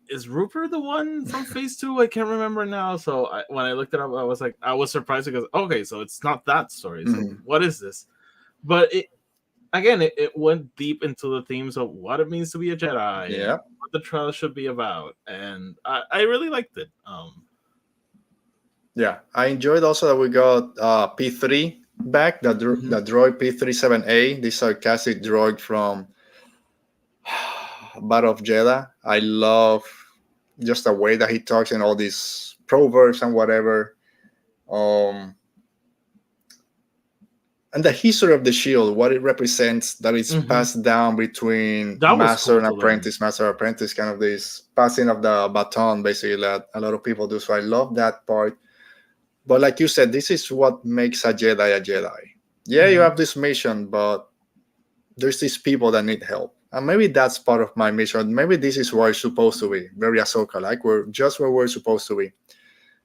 is Rupert the one from Phase 2? I can't remember now. So when I looked it up, I was surprised because okay, so it's not that story. So what is this? But it went deep into the themes of what it means to be a Jedi, what the trial should be about, and I really liked it. Yeah, I enjoyed also that we got P3 back, the droid P37A, this sarcastic droid from Battle of Jeddah. I love just the way that he talks and all these proverbs and whatever. And the history of the shield, what it represents, that it's passed down between master and apprentice, kind of this passing of the baton, basically, that a lot of people do. So I love that part. But like you said, this is what makes a Jedi a Jedi. Yeah, you Mhm. have this mission, but there's these people that need help. And maybe that's part of my mission. Maybe this is where it's supposed to be. Very Ahsoka, like we're just where we're supposed to be.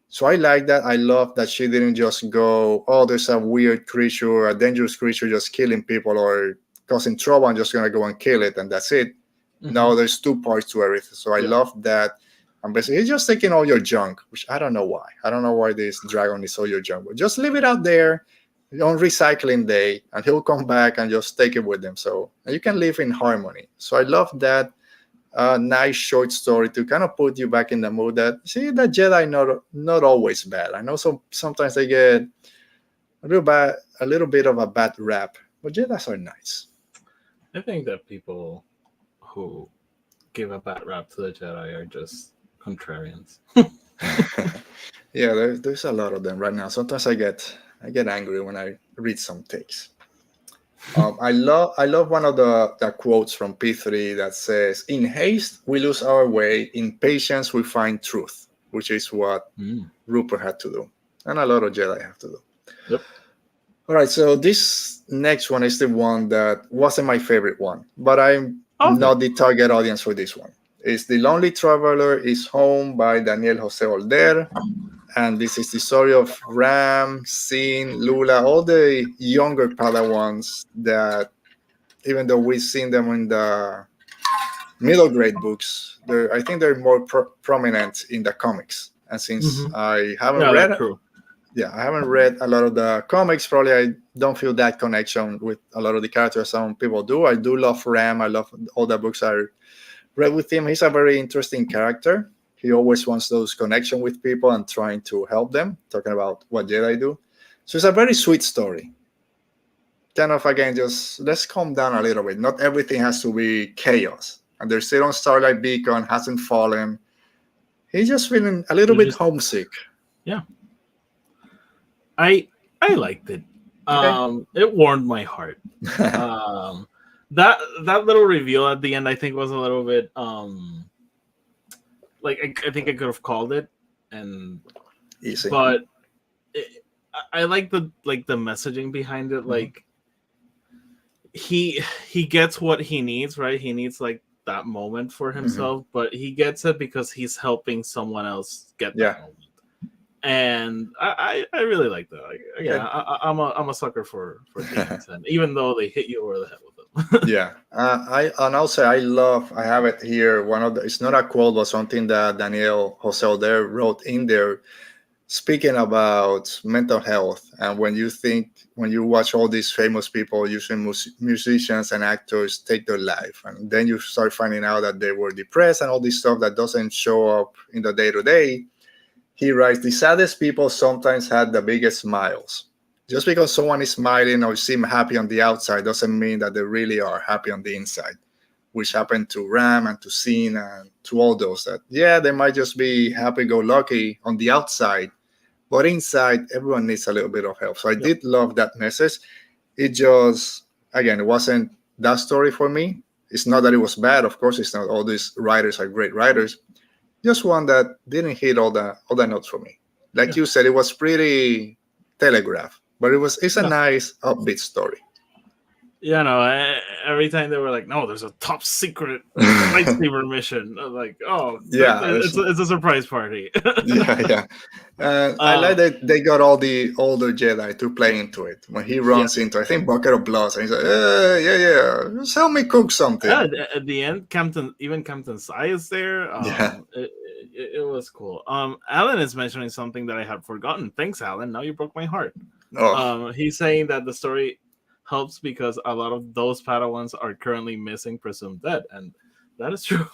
So I like that. I love that she didn't just go, oh, there's a weird creature, a dangerous creature just killing people or causing trouble. I'm just gonna go and kill it and that's it. No, Mhm. there's two parts to everything. So I Yeah. love that. And basically, he's just taking all your junk, which I don't know why. I don't know why this dragon is all your junk, but just leave it out there on recycling day, and he'll come back and just take it with him. So and you can live in harmony. So I love that nice short story to kind of put you back in the mood that see that Jedi not always bad. I know sometimes they get a little bit of a bad rap, but Jedi's are nice. I think that people who give a bad rap to the Jedi are just contrarians. Yeah, there's a lot of them right now. Sometimes I get angry when I read some takes. I love one of the quotes from P3 that says, "In haste we lose our way, in patience we find truth," which is what Mm. Rupert had to do, and a lot of Jedi have to do. Yep. All right, so this next one is the one that wasn't my favorite one, but I'm Okay. not the target audience for this one. It's The Lonely Traveler is Home by Daniel Jose Older. And this is the story of Ram, Sin, Lula, all the younger Padawans that, even though we've seen them in the middle grade books, I think they're more prominent in the comics. And since Hmm. I haven't Yeah, that read crew. yeah, I haven't read a lot of the comics. Probably I don't feel that connection with a lot of the characters some people do. I do love Ram. I love all the books I read with him. He's a very interesting character. He always wants those connection with people and trying to help them, talking about what Jedi do. So it's a very sweet story. Kind of, again, just let's calm down a little bit. Not everything has to be chaos. And they're still on Starlight Beacon, hasn't fallen. He's just feeling a little They're bit just homesick. yeah. I liked it. Okay. It warmed my heart. Um, that little reveal at the end, I think, was a little bit like I think I could have called it, and Easy. but I like the messaging behind it. Mhm. Like he gets what he needs, right? He needs like that moment for Mhm. himself, but he gets it because he's helping someone else get that Yeah. moment. And I really like that. Like, Okay. yeah, I'm a sucker for themes, and even though they hit you over the head with them. Yeah, and also I have it here. It's not a quote, but something that Daniel Jose there wrote in there, speaking about mental health. And when you watch all these famous people, usually musicians and actors, take their life, and then you start finding out that they were depressed and all this stuff that doesn't show up in the day to day. He writes, the saddest people sometimes had the biggest smiles. Just because someone is smiling or seem happy on the outside doesn't mean that they really are happy on the inside, which happened to Ram and to Sin and to all those that, yeah, they might just be happy go lucky on the outside, but inside, everyone needs a little bit of help. So I Yep. did love that message. It just, again, it wasn't that story for me. It's not that it was bad. Of course, it's not. All these writers are great writers, just one that didn't hit all the notes for me. Like Yeah. you said, it was pretty telegraph, but it's a Yeah. nice upbeat story. Yeah, no. Every time they were like, "No, there's a top secret lightsaber mission," I was like, "Oh, Yeah, it's a surprise party." yeah, yeah. I like um, that they got all the older Jedi to play into it. When he runs yes. into, I think, bucket of blood, and he's like, yeah, yeah, just help me cook something. At the end, Captain Sai is there. Yeah. It was cool. Alan is mentioning something that I had forgotten. Thanks, Alan. Now you broke my heart. Oh, He's saying that the story helps because a lot of those Padawans are currently missing, presumed dead, and that is true.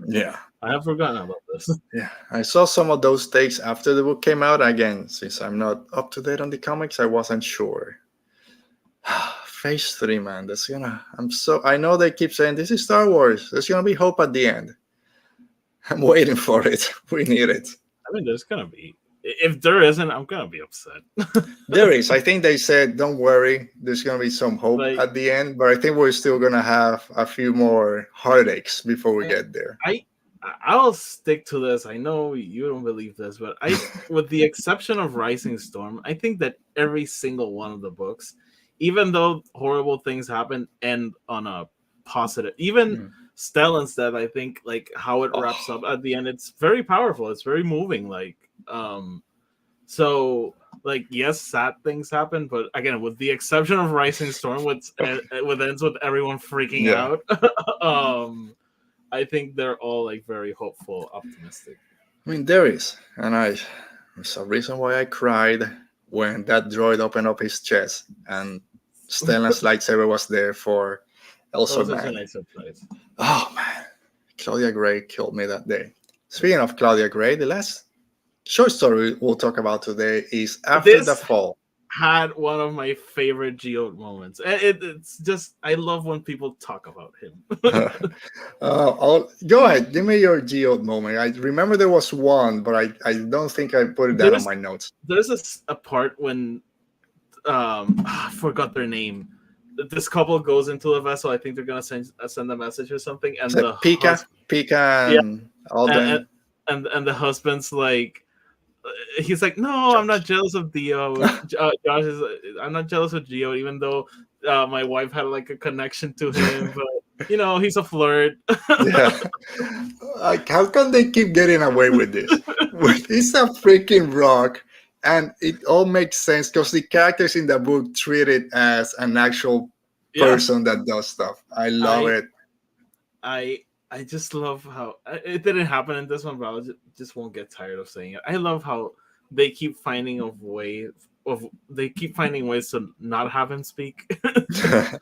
yeah. I have forgotten about this. Yeah, I saw some of those takes after the book came out. Again, since I'm not up to date on the comics, I wasn't sure. Phase 3, man. That's gonna. I know they keep saying this is Star Wars. There's gonna be hope at the end. I'm waiting for it. We need it. I mean, there's gonna be. If there isn't, I'm gonna be upset. There is. I think they said, don't worry, there's gonna be some hope Like at the end, but I think we're still gonna have a few more heartaches before we get there. I I'll stick to this. I know you don't believe this, but with the exception of Rising Storm, I think that every single one of the books, even though horrible things happen, end on a positive. Even Stellan's death, I think, like how it wraps up at the end, it's very powerful. It's very moving. So like yes, sad things happen, but again, with the exception of Rising Storm, which ends with everyone freaking out. I think they're all like very hopeful, optimistic. I mean, there is, and there's a reason why I cried when that droid opened up his chest and Stellan's lightsaber was there for also Such a Mann. nice surprise. Oh man, Claudia Gray killed me that day. Speaking of Claudia Gray, the last short story we'll talk about today is After the Fall. Had one of my favorite Geode moments. It's just I love when people talk about him. Go ahead, give me your Geode moment. I remember there was one, but I don't think I put it down on my notes. There's a part when I forgot their name. This couple goes into the vessel. I think they're gonna send a message or something, and the Pika, and Alden, and the husband's like. He's like, no, Josh. I'm not jealous of Dio. Josh is, I'm not jealous of Gio, even though my wife had like a connection to him. But you know, he's a flirt. Yeah, like how can they keep getting away with this? He's a freaking rock, and it all makes sense because the characters in the book treat it as an actual person that does stuff. I love it. I just love how it didn't happen in this one, but I just won't get tired of saying it. I love how they keep finding ways to not have him speak. Do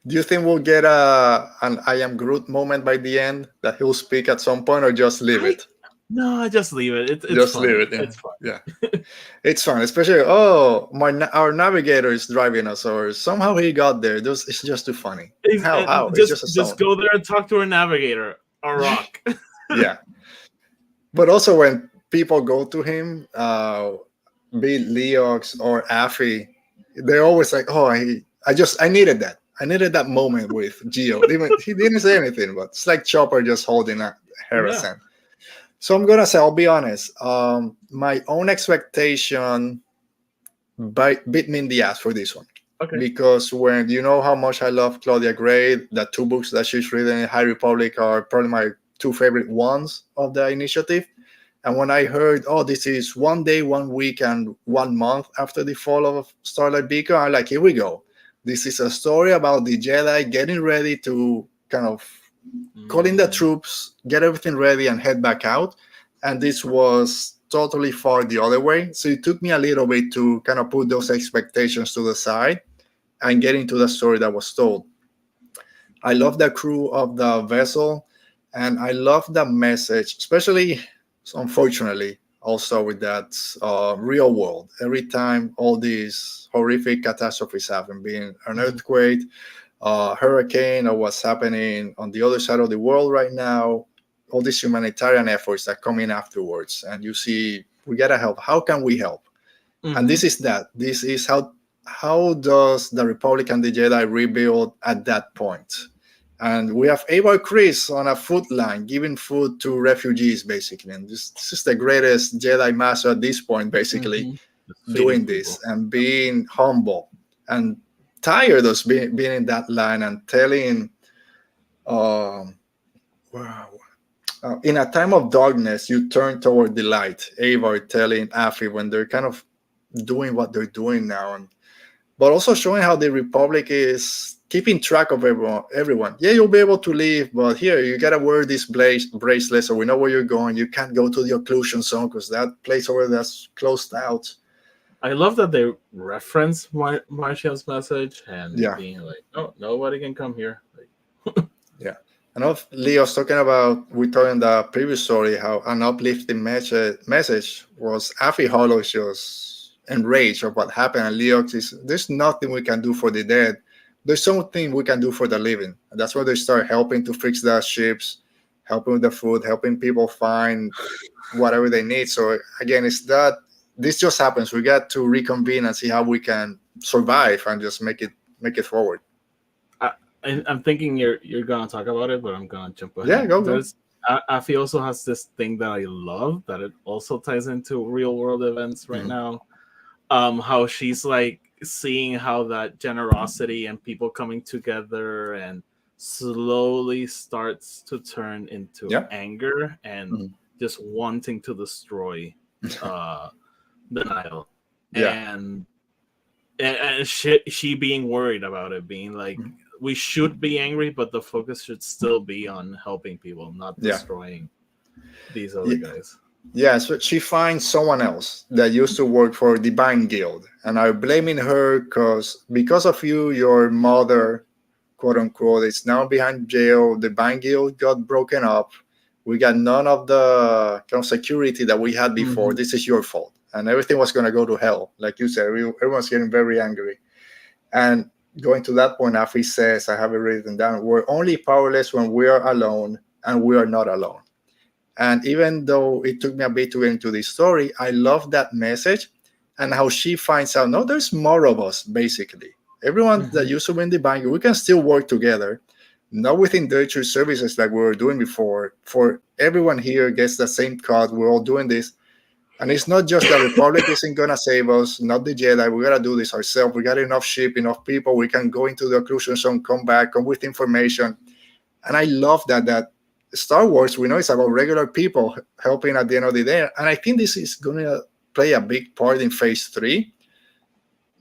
you think we'll get an I am Groot moment by the end that he'll speak at some point, or just leave it? No, just leave it. It's just fun. Leave it. Yeah. It's fun. Yeah, it's fun, especially our navigator is driving us, or somehow he got there. It's just too funny. How? Just go there and talk to our navigator, a rock. Yeah, but also when people go to him, be it Leox or Affy, they're always like, "Oh, I needed that. I needed that moment with Gio." Even he didn't say anything, but it's like Chopper just holding a Harrison. Yeah. So I'm gonna say, I'll be honest. My own expectation bit me in the ass for this one. Okay. Because when you know how much I love Claudia Gray, the 2 books that she's written in High Republic are probably my 2 favorite ones of the initiative. And when I heard, this is 1 day, 1 week, and 1 month after the fall of Starlight Beacon, I'm like, here we go. This is a story about the Jedi getting ready to kind of call in the troops, get everything ready, and head back out. And this was totally far the other way. So it took me a little bit to kind of put those expectations to the side and get into the story that was told. I love the crew of the vessel, and I love the message, especially, unfortunately, also with that real world. Every time all these horrific catastrophes happen, being an earthquake, hurricane, or what's happening on the other side of the world right now, all these humanitarian efforts that come in afterwards, and you see, we gotta help. How can we help? And this is how does the Republic and the Jedi rebuild at that point? And we have Avar Kriss on a food line giving food to refugees, basically. And this is the greatest Jedi Master at this point, basically, doing this and being humble and tired of being in that line and telling, in a time of darkness, you turn toward the light. Avar telling Affy when they're kind of doing what they're doing now, but also showing how the Republic is keeping track of everyone. Yeah, you'll be able to leave, but here, you gotta wear this bracelet so we know where you're going. You can't go to the occlusion zone because that place over there's closed out. I love that they reference Martian's message and being like, "Oh, nobody can come here." Yeah. I know Leo's talking about, we talked in the previous story, how an uplifting message was Affy Hollow just enraged of what happened. And Leo is, there's nothing we can do for the dead. There's something we can do for the living. And that's where they start helping to fix the ships, helping with the food, helping people find whatever they need. So again, it's that this just happens. We got to reconvene and see how we can survive and just make it forward. I'm thinking you're gonna talk about it, but I'm gonna jump ahead. Yeah, go. Afi also has this thing that I love that it also ties into real world events right now. How she's like seeing how that generosity and people coming together and slowly starts to turn into anger and just wanting to destroy the Nile. And she being worried about it, being like, we should be angry, but the focus should still be on helping people, not destroying these other guys. Yeah, so she finds someone else that used to work for Divine Guild, and I'm blaming her because of you, your mother, quote unquote, is now behind jail. Divine Guild got broken up. We got none of the kind of security that we had before. This is your fault, and everything was going to go to hell, like you said. Everyone's getting very angry, and going to that point, Afi says, I have it written down, we're only powerless when we are alone, and we are not alone. And even though it took me a bit to get into this story, I love that message and how she finds out, no, there's more of us, basically. Everyone that used to be in the bank, we can still work together, not within virtual services like we were doing before. For everyone here gets the same cut. We're all doing this. And it's not just the Republic isn't going to save us, not the Jedi. We got to do this ourselves. We got enough ship, enough people. We can go into the occlusion zone, come back, come with information. And I love that Star Wars, we know it's about regular people helping at the end of the day. And I think this is going to play a big part in Phase 3.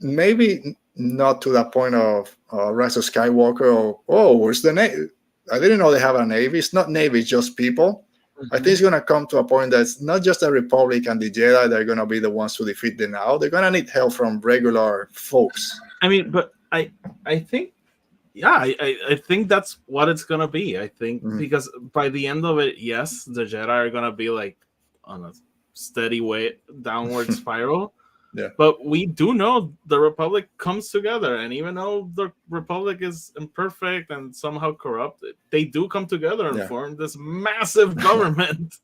Maybe not to the point of Rise of Skywalker or, where's the Navy? I didn't know they have a Navy. It's not Navy, it's just people. I think it's going to come to a point that's not just the Republic and the Jedi that are going to be the ones to defeat them now. They're going to need help from regular folks. I mean, but I think, I think that's what it's going to be. I think because by the end of it, yes, the Jedi are going to be like on a steady way downward spiral. But we do know the Republic comes together, and even though the Republic is imperfect and somehow corrupt, they do come together and form this massive government,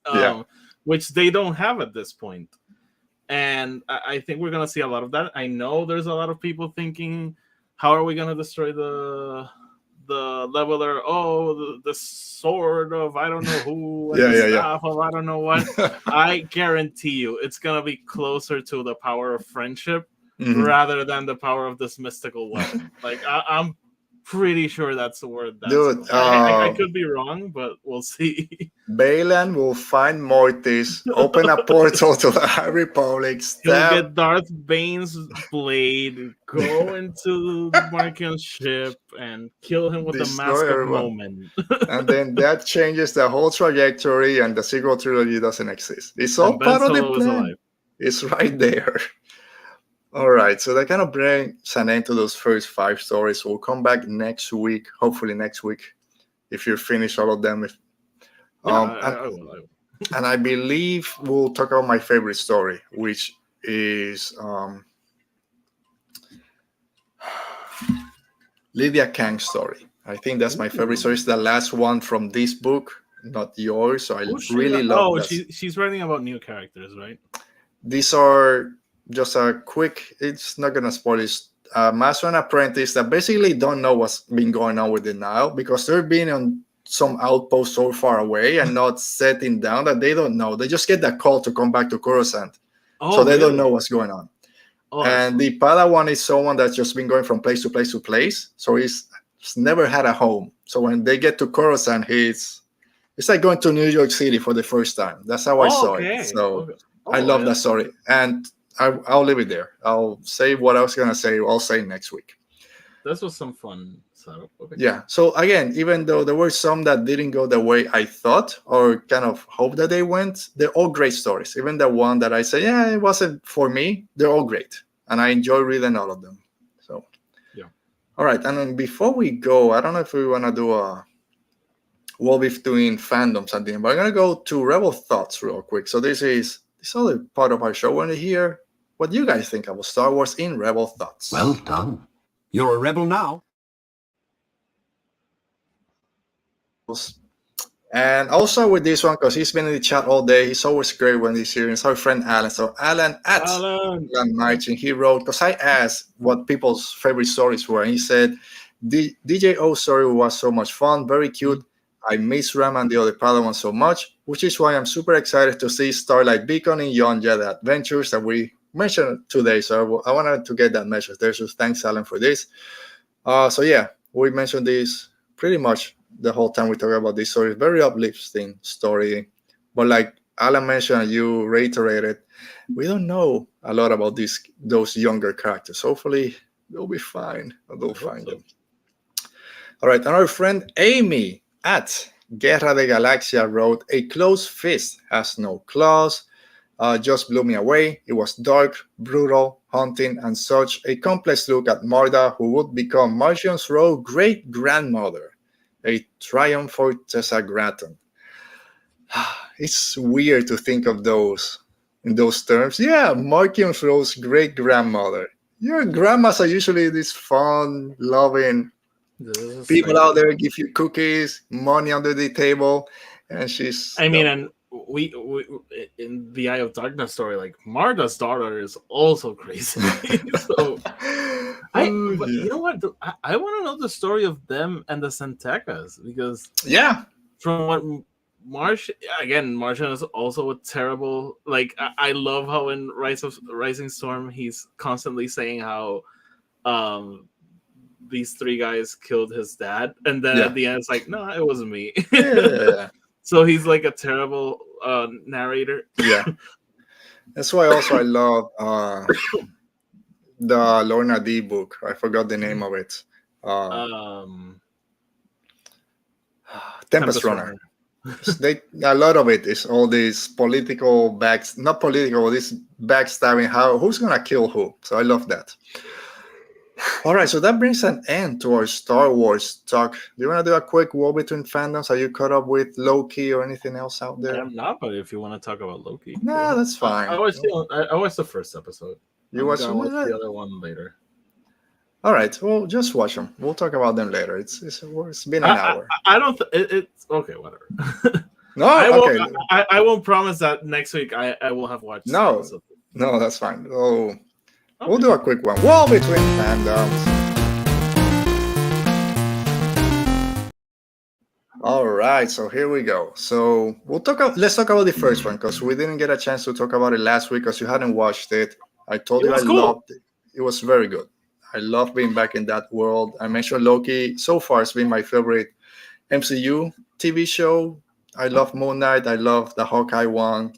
which they don't have at this point. And I think we're going to see a lot of that. I know there's a lot of people thinking, how are we going to destroy the leveler? Oh, the sword of I don't know who, and the staff of I don't know what. I guarantee you, it's gonna be closer to the power of friendship rather than the power of this mystical weapon. Like I'm pretty sure that's the word. Dude, I could be wrong, but we'll see. Baylan will find Mortis, open a portal to the High Republic, He'll get Darth Bane's blade, go into the Markian ship, and kill him with the Mask of Moment. And then that changes the whole trajectory, and the sequel trilogy doesn't exist. It's all part of the plan. It's right there. All right, so that kind of brings an end to those first 5 stories. We'll come back next week, hopefully next week, if you finish all of them. I will. And I believe we'll talk about my favorite story, which is Lydia Kang's story. I think that's my favorite story. It's the last one from this book, not yours. So I really love that. She's writing about new characters, right? These are just a quick, it's not going to spoil it. Master and apprentice that basically don't know what's been going on with the Nile because they're being on some outpost so far away and not setting down that they don't know. They just get that call to come back to Coruscant. So they don't know what's going on. And the Padawan is someone that's just been going from place to place to place. So he's never had a home. So when they get to Coruscant, it's like going to New York City for the first time. That's how I saw it. So I love that story. And I'll leave it there. I'll say what I was going to say. I'll say next week. This was some fun setup. Yeah. So again, even though there were some that didn't go the way I thought or kind of hope that they went, they're all great stories. Even the one that I say, yeah, it wasn't for me. They're all great. And I enjoy reading all of them. So, yeah. All right. And then before we go, I don't know if we want to do a wall between fandoms at the end, but I'm going to go to Rebel Thoughts real quick. So this is this other part of our show. I want to hear what you guys think about Star Wars in Rebel Thoughts. Well done. You're a rebel now. And also with this one, because he's been in the chat all day, he's always great when he's here. It's our friend Alan. So Alan Martin, he wrote, because I asked what people's favorite stories were, and he said, DJO story was so much fun, very cute. I miss Ram and the other Padawans so much, which is why I'm super excited to see Starlight Beacon in Young Jedi Adventures that we mentioned today. So I wanted to get that message there. So thanks, Alan, for this. So yeah, we mentioned this pretty much the whole time we talk about this story. Very uplifting story, but like Alan mentioned, you reiterated, we don't know a lot about those younger characters. Hopefully, they'll be fine. They'll find them. All right, and our friend Amy at Guerra de Galaxia wrote, "A closed fist has no claws. Just blew me away. It was dark, brutal, haunting, and such a complex look at Marda, who would become Marchion's rogue great-grandmother. A triumph for Tessa Gratton." It's weird to think of those in those terms. Yeah, Marchion's rogue's great-grandmother. Your grandmas are usually these fun, loving people out there, give you cookies, money under the table, and she's... I mean, and we in the Eye of Darkness story, like Marda's daughter is also crazy. So but you know what? I want to know the story of them and the Santecas, because from what Martian is also a terrible. Like I love how in Rising Storm he's constantly saying how these three guys killed his dad, and then at the end it's like, no, it wasn't me. So he's like a terrible narrator. Yeah, that's why also I love the Lorna D book. I forgot the name of it. Tempest Runner. A lot of it is all these political not political, this backstabbing. Who's gonna kill who? So I love that. All right, so that brings an end to our Star Wars talk. Do you want to do a quick war between fandoms? Are you caught up with Loki or anything else out there? I'm not, but if you want to talk about Loki, no, that's fine. I watched the first episode. You watch the other one later. All right, well, just watch them. We'll talk about them later. It's been an hour. I don't. It's okay. Whatever. No, I won't promise that next week I will have watched. No, that's fine. Oh. Okay. We'll do a quick one. War between fandoms. All right, so here we go. So let's talk about the first one, because we didn't get a chance to talk about it last week because you hadn't watched it. I told you I loved it. It was very good. I love being back in that world. I mentioned Loki. So far, it's been my favorite MCU TV show. I love Moon Knight. I love the Hawkeye one.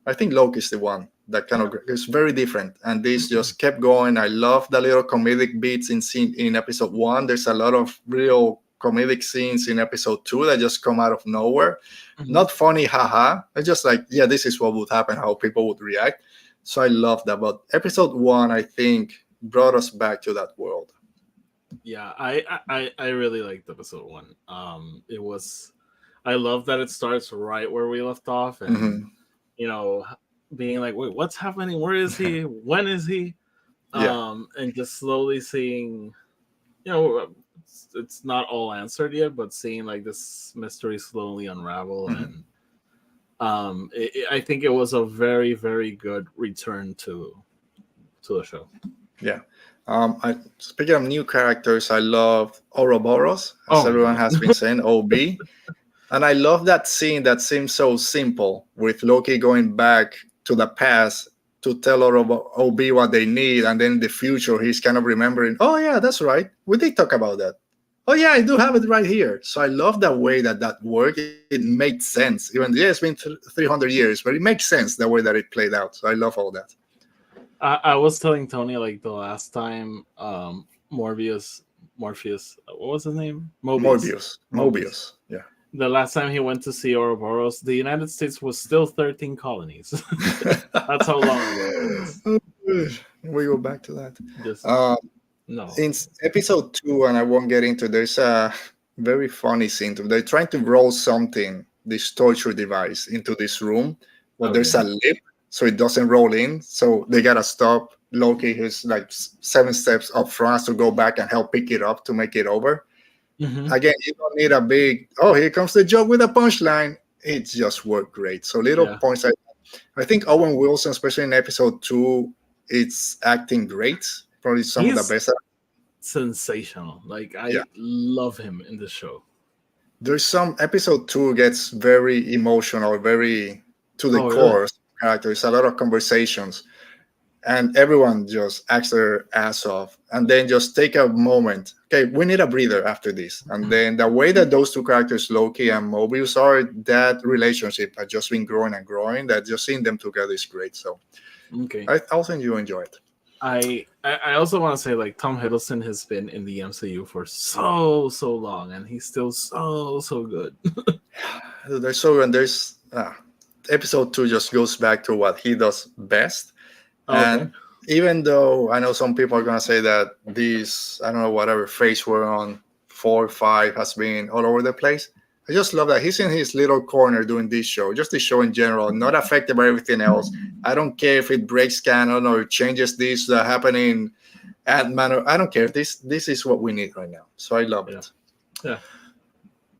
I think Loki is the one that kind of is very different, and this just kept going. I love the little comedic beats in episode 1. There's a lot of real comedic scenes in episode 2 that just come out of nowhere. Not funny, haha. It's just like, yeah, this is what would happen, how people would react. So I love that. But episode 1, I think, brought us back to that world. Yeah, I really liked episode 1. I love that it starts right where we left off, and you know, being like, wait, what's happening? Where is he? When is he? And just slowly seeing, you know, it's not all answered yet, but seeing like this mystery slowly unravel. And I think it was a very, very good return to the show. Yeah. Speaking of new characters, I love Ouroboros, as everyone has been saying, OB. And I love that scene that seems so simple, with Loki going back to the past to tell OB what they need, and then in the future he's kind of remembering, oh yeah, that's right, we did talk about that. Oh yeah, I do have it right here. So I love the way that worked. It made sense. Even it's been 300 years, but it makes sense the way that it played out. So I love all that. I was telling Tony, like, the last time Morpheus, what was his name? Mobius. Yeah. The last time he went to see Ouroboros, the United States was still 13 colonies. That's how long ago it is. We go back to that. No. In episode 2, and I won't get into, there's a very funny scene. They're trying to roll something, this torture device, into this room, but there's a lip, so it doesn't roll in. So they gotta stop Loki, who's like 7 steps up front, has to go back and help pick it up to make it over. Again, you don't need a big, here comes the joke with a punchline. It just worked great. So little points. I think Owen Wilson, especially in episode 2, it's acting great. Probably some of the best. Sensational. Like, I love him in this show. there's some episode 2 gets very emotional, very to the Oh, core really? characters, a lot of conversations, and everyone just acts their ass off, and then just take a moment. Okay, we need a breather after this, and then the way that those two characters, Loki and Mobius, are, that relationship has just been growing and growing. That just seeing them together is great. So Okay. I think you enjoy it. I also want to say, like, Tom Hiddleston has been in the MCU for so long, and he's still so good. There's so, and there's episode 2 just goes back to what he does best. And even though I know some people are gonna say that these, I don't know, whatever phase we're on, 4 or 5 has been all over the place, I just love that he's in his little corner doing this show, just the show in general, not affected by everything else. I don't care if it breaks canon or changes this that happening Ant-Man. I don't care. This is what we need right now. So I love it. Yeah.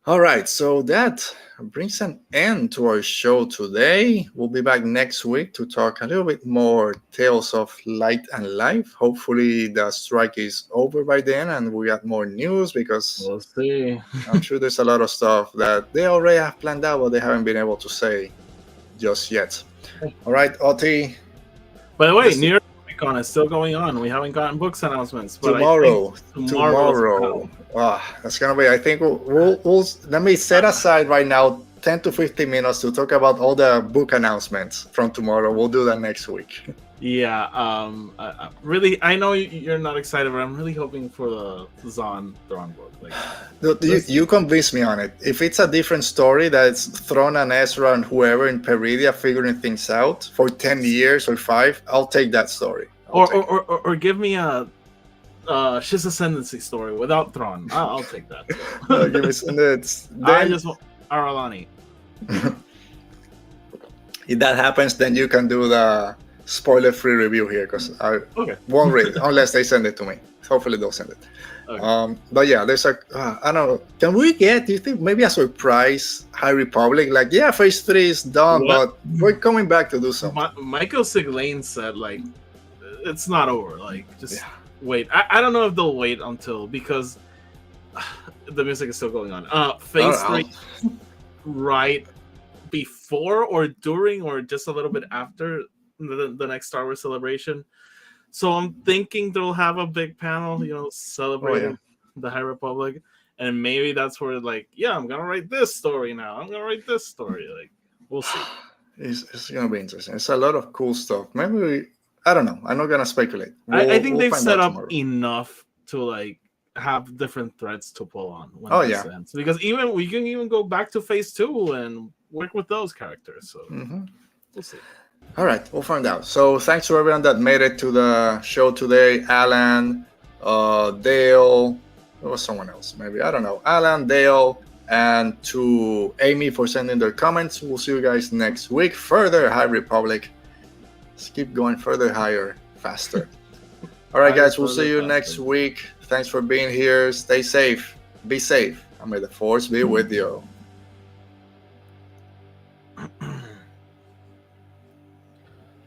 All right, so that brings an end to our show today. We'll be back next week to talk a little bit more Tales of Light and Life. Hopefully the strike is over by then and we got more news, because We'll see. I'm sure there's a lot of stuff that they already have planned out, but they haven't been able to say just yet. All right, Oti. By the way, New York Comic Con is still going on. We haven't gotten books announcements. But Tomorrow. Tomorrow. That's gonna be. I think we'll let me set aside right now 10 to 15 minutes to talk about all the book announcements from tomorrow. We'll do that next week. Yeah. Really, I know you're not excited, but I'm really hoping for the Thrawn book. Like, you convinced me on it. If it's a different story that's Thrawn and Ezra and whoever in Peridia figuring things out for 10 years or 5, I'll take that story. Or give me a Shiz Ascendancy story without Thrawn. I'll take that. Give me I just want Aralani. If that happens, then you can do the spoiler-free review here, because I won't read it unless they send it to me. Hopefully they'll send it. Okay. But yeah, there's a I don't know. Can we get? Do you think maybe a surprise High Republic? Like, yeah, Phase 3 is done, but we're coming back to do something. Michael Siglain said, like, it's not over. Like, just wait. I don't know if they'll wait until, because the music is still going on. Phase 3, right before or during or just a little bit after the next Star Wars Celebration. So I'm thinking they'll have a big panel, celebrating the High Republic, and maybe that's where, like, I'm gonna write this story now. I'm gonna write this story. Like, we'll see. It's gonna be interesting. It's a lot of cool stuff. Maybe I don't know. I'm not gonna speculate. I think they've set up enough to, like, have different threads to pull on when it ends. Because we can even go back to Phase 2 and work with those characters. So we'll see. All right, we'll find out. So thanks to everyone that made it to the show today. Alan, Dale, there was someone else, maybe. I don't know. Alan, Dale, and to Amy for sending their comments. We'll see you guys next week. Further High Republic. Let's keep going further, higher, faster. All right, guys, we'll see you next week. Thanks for being here. Stay safe. Be safe. And may the Force be with you.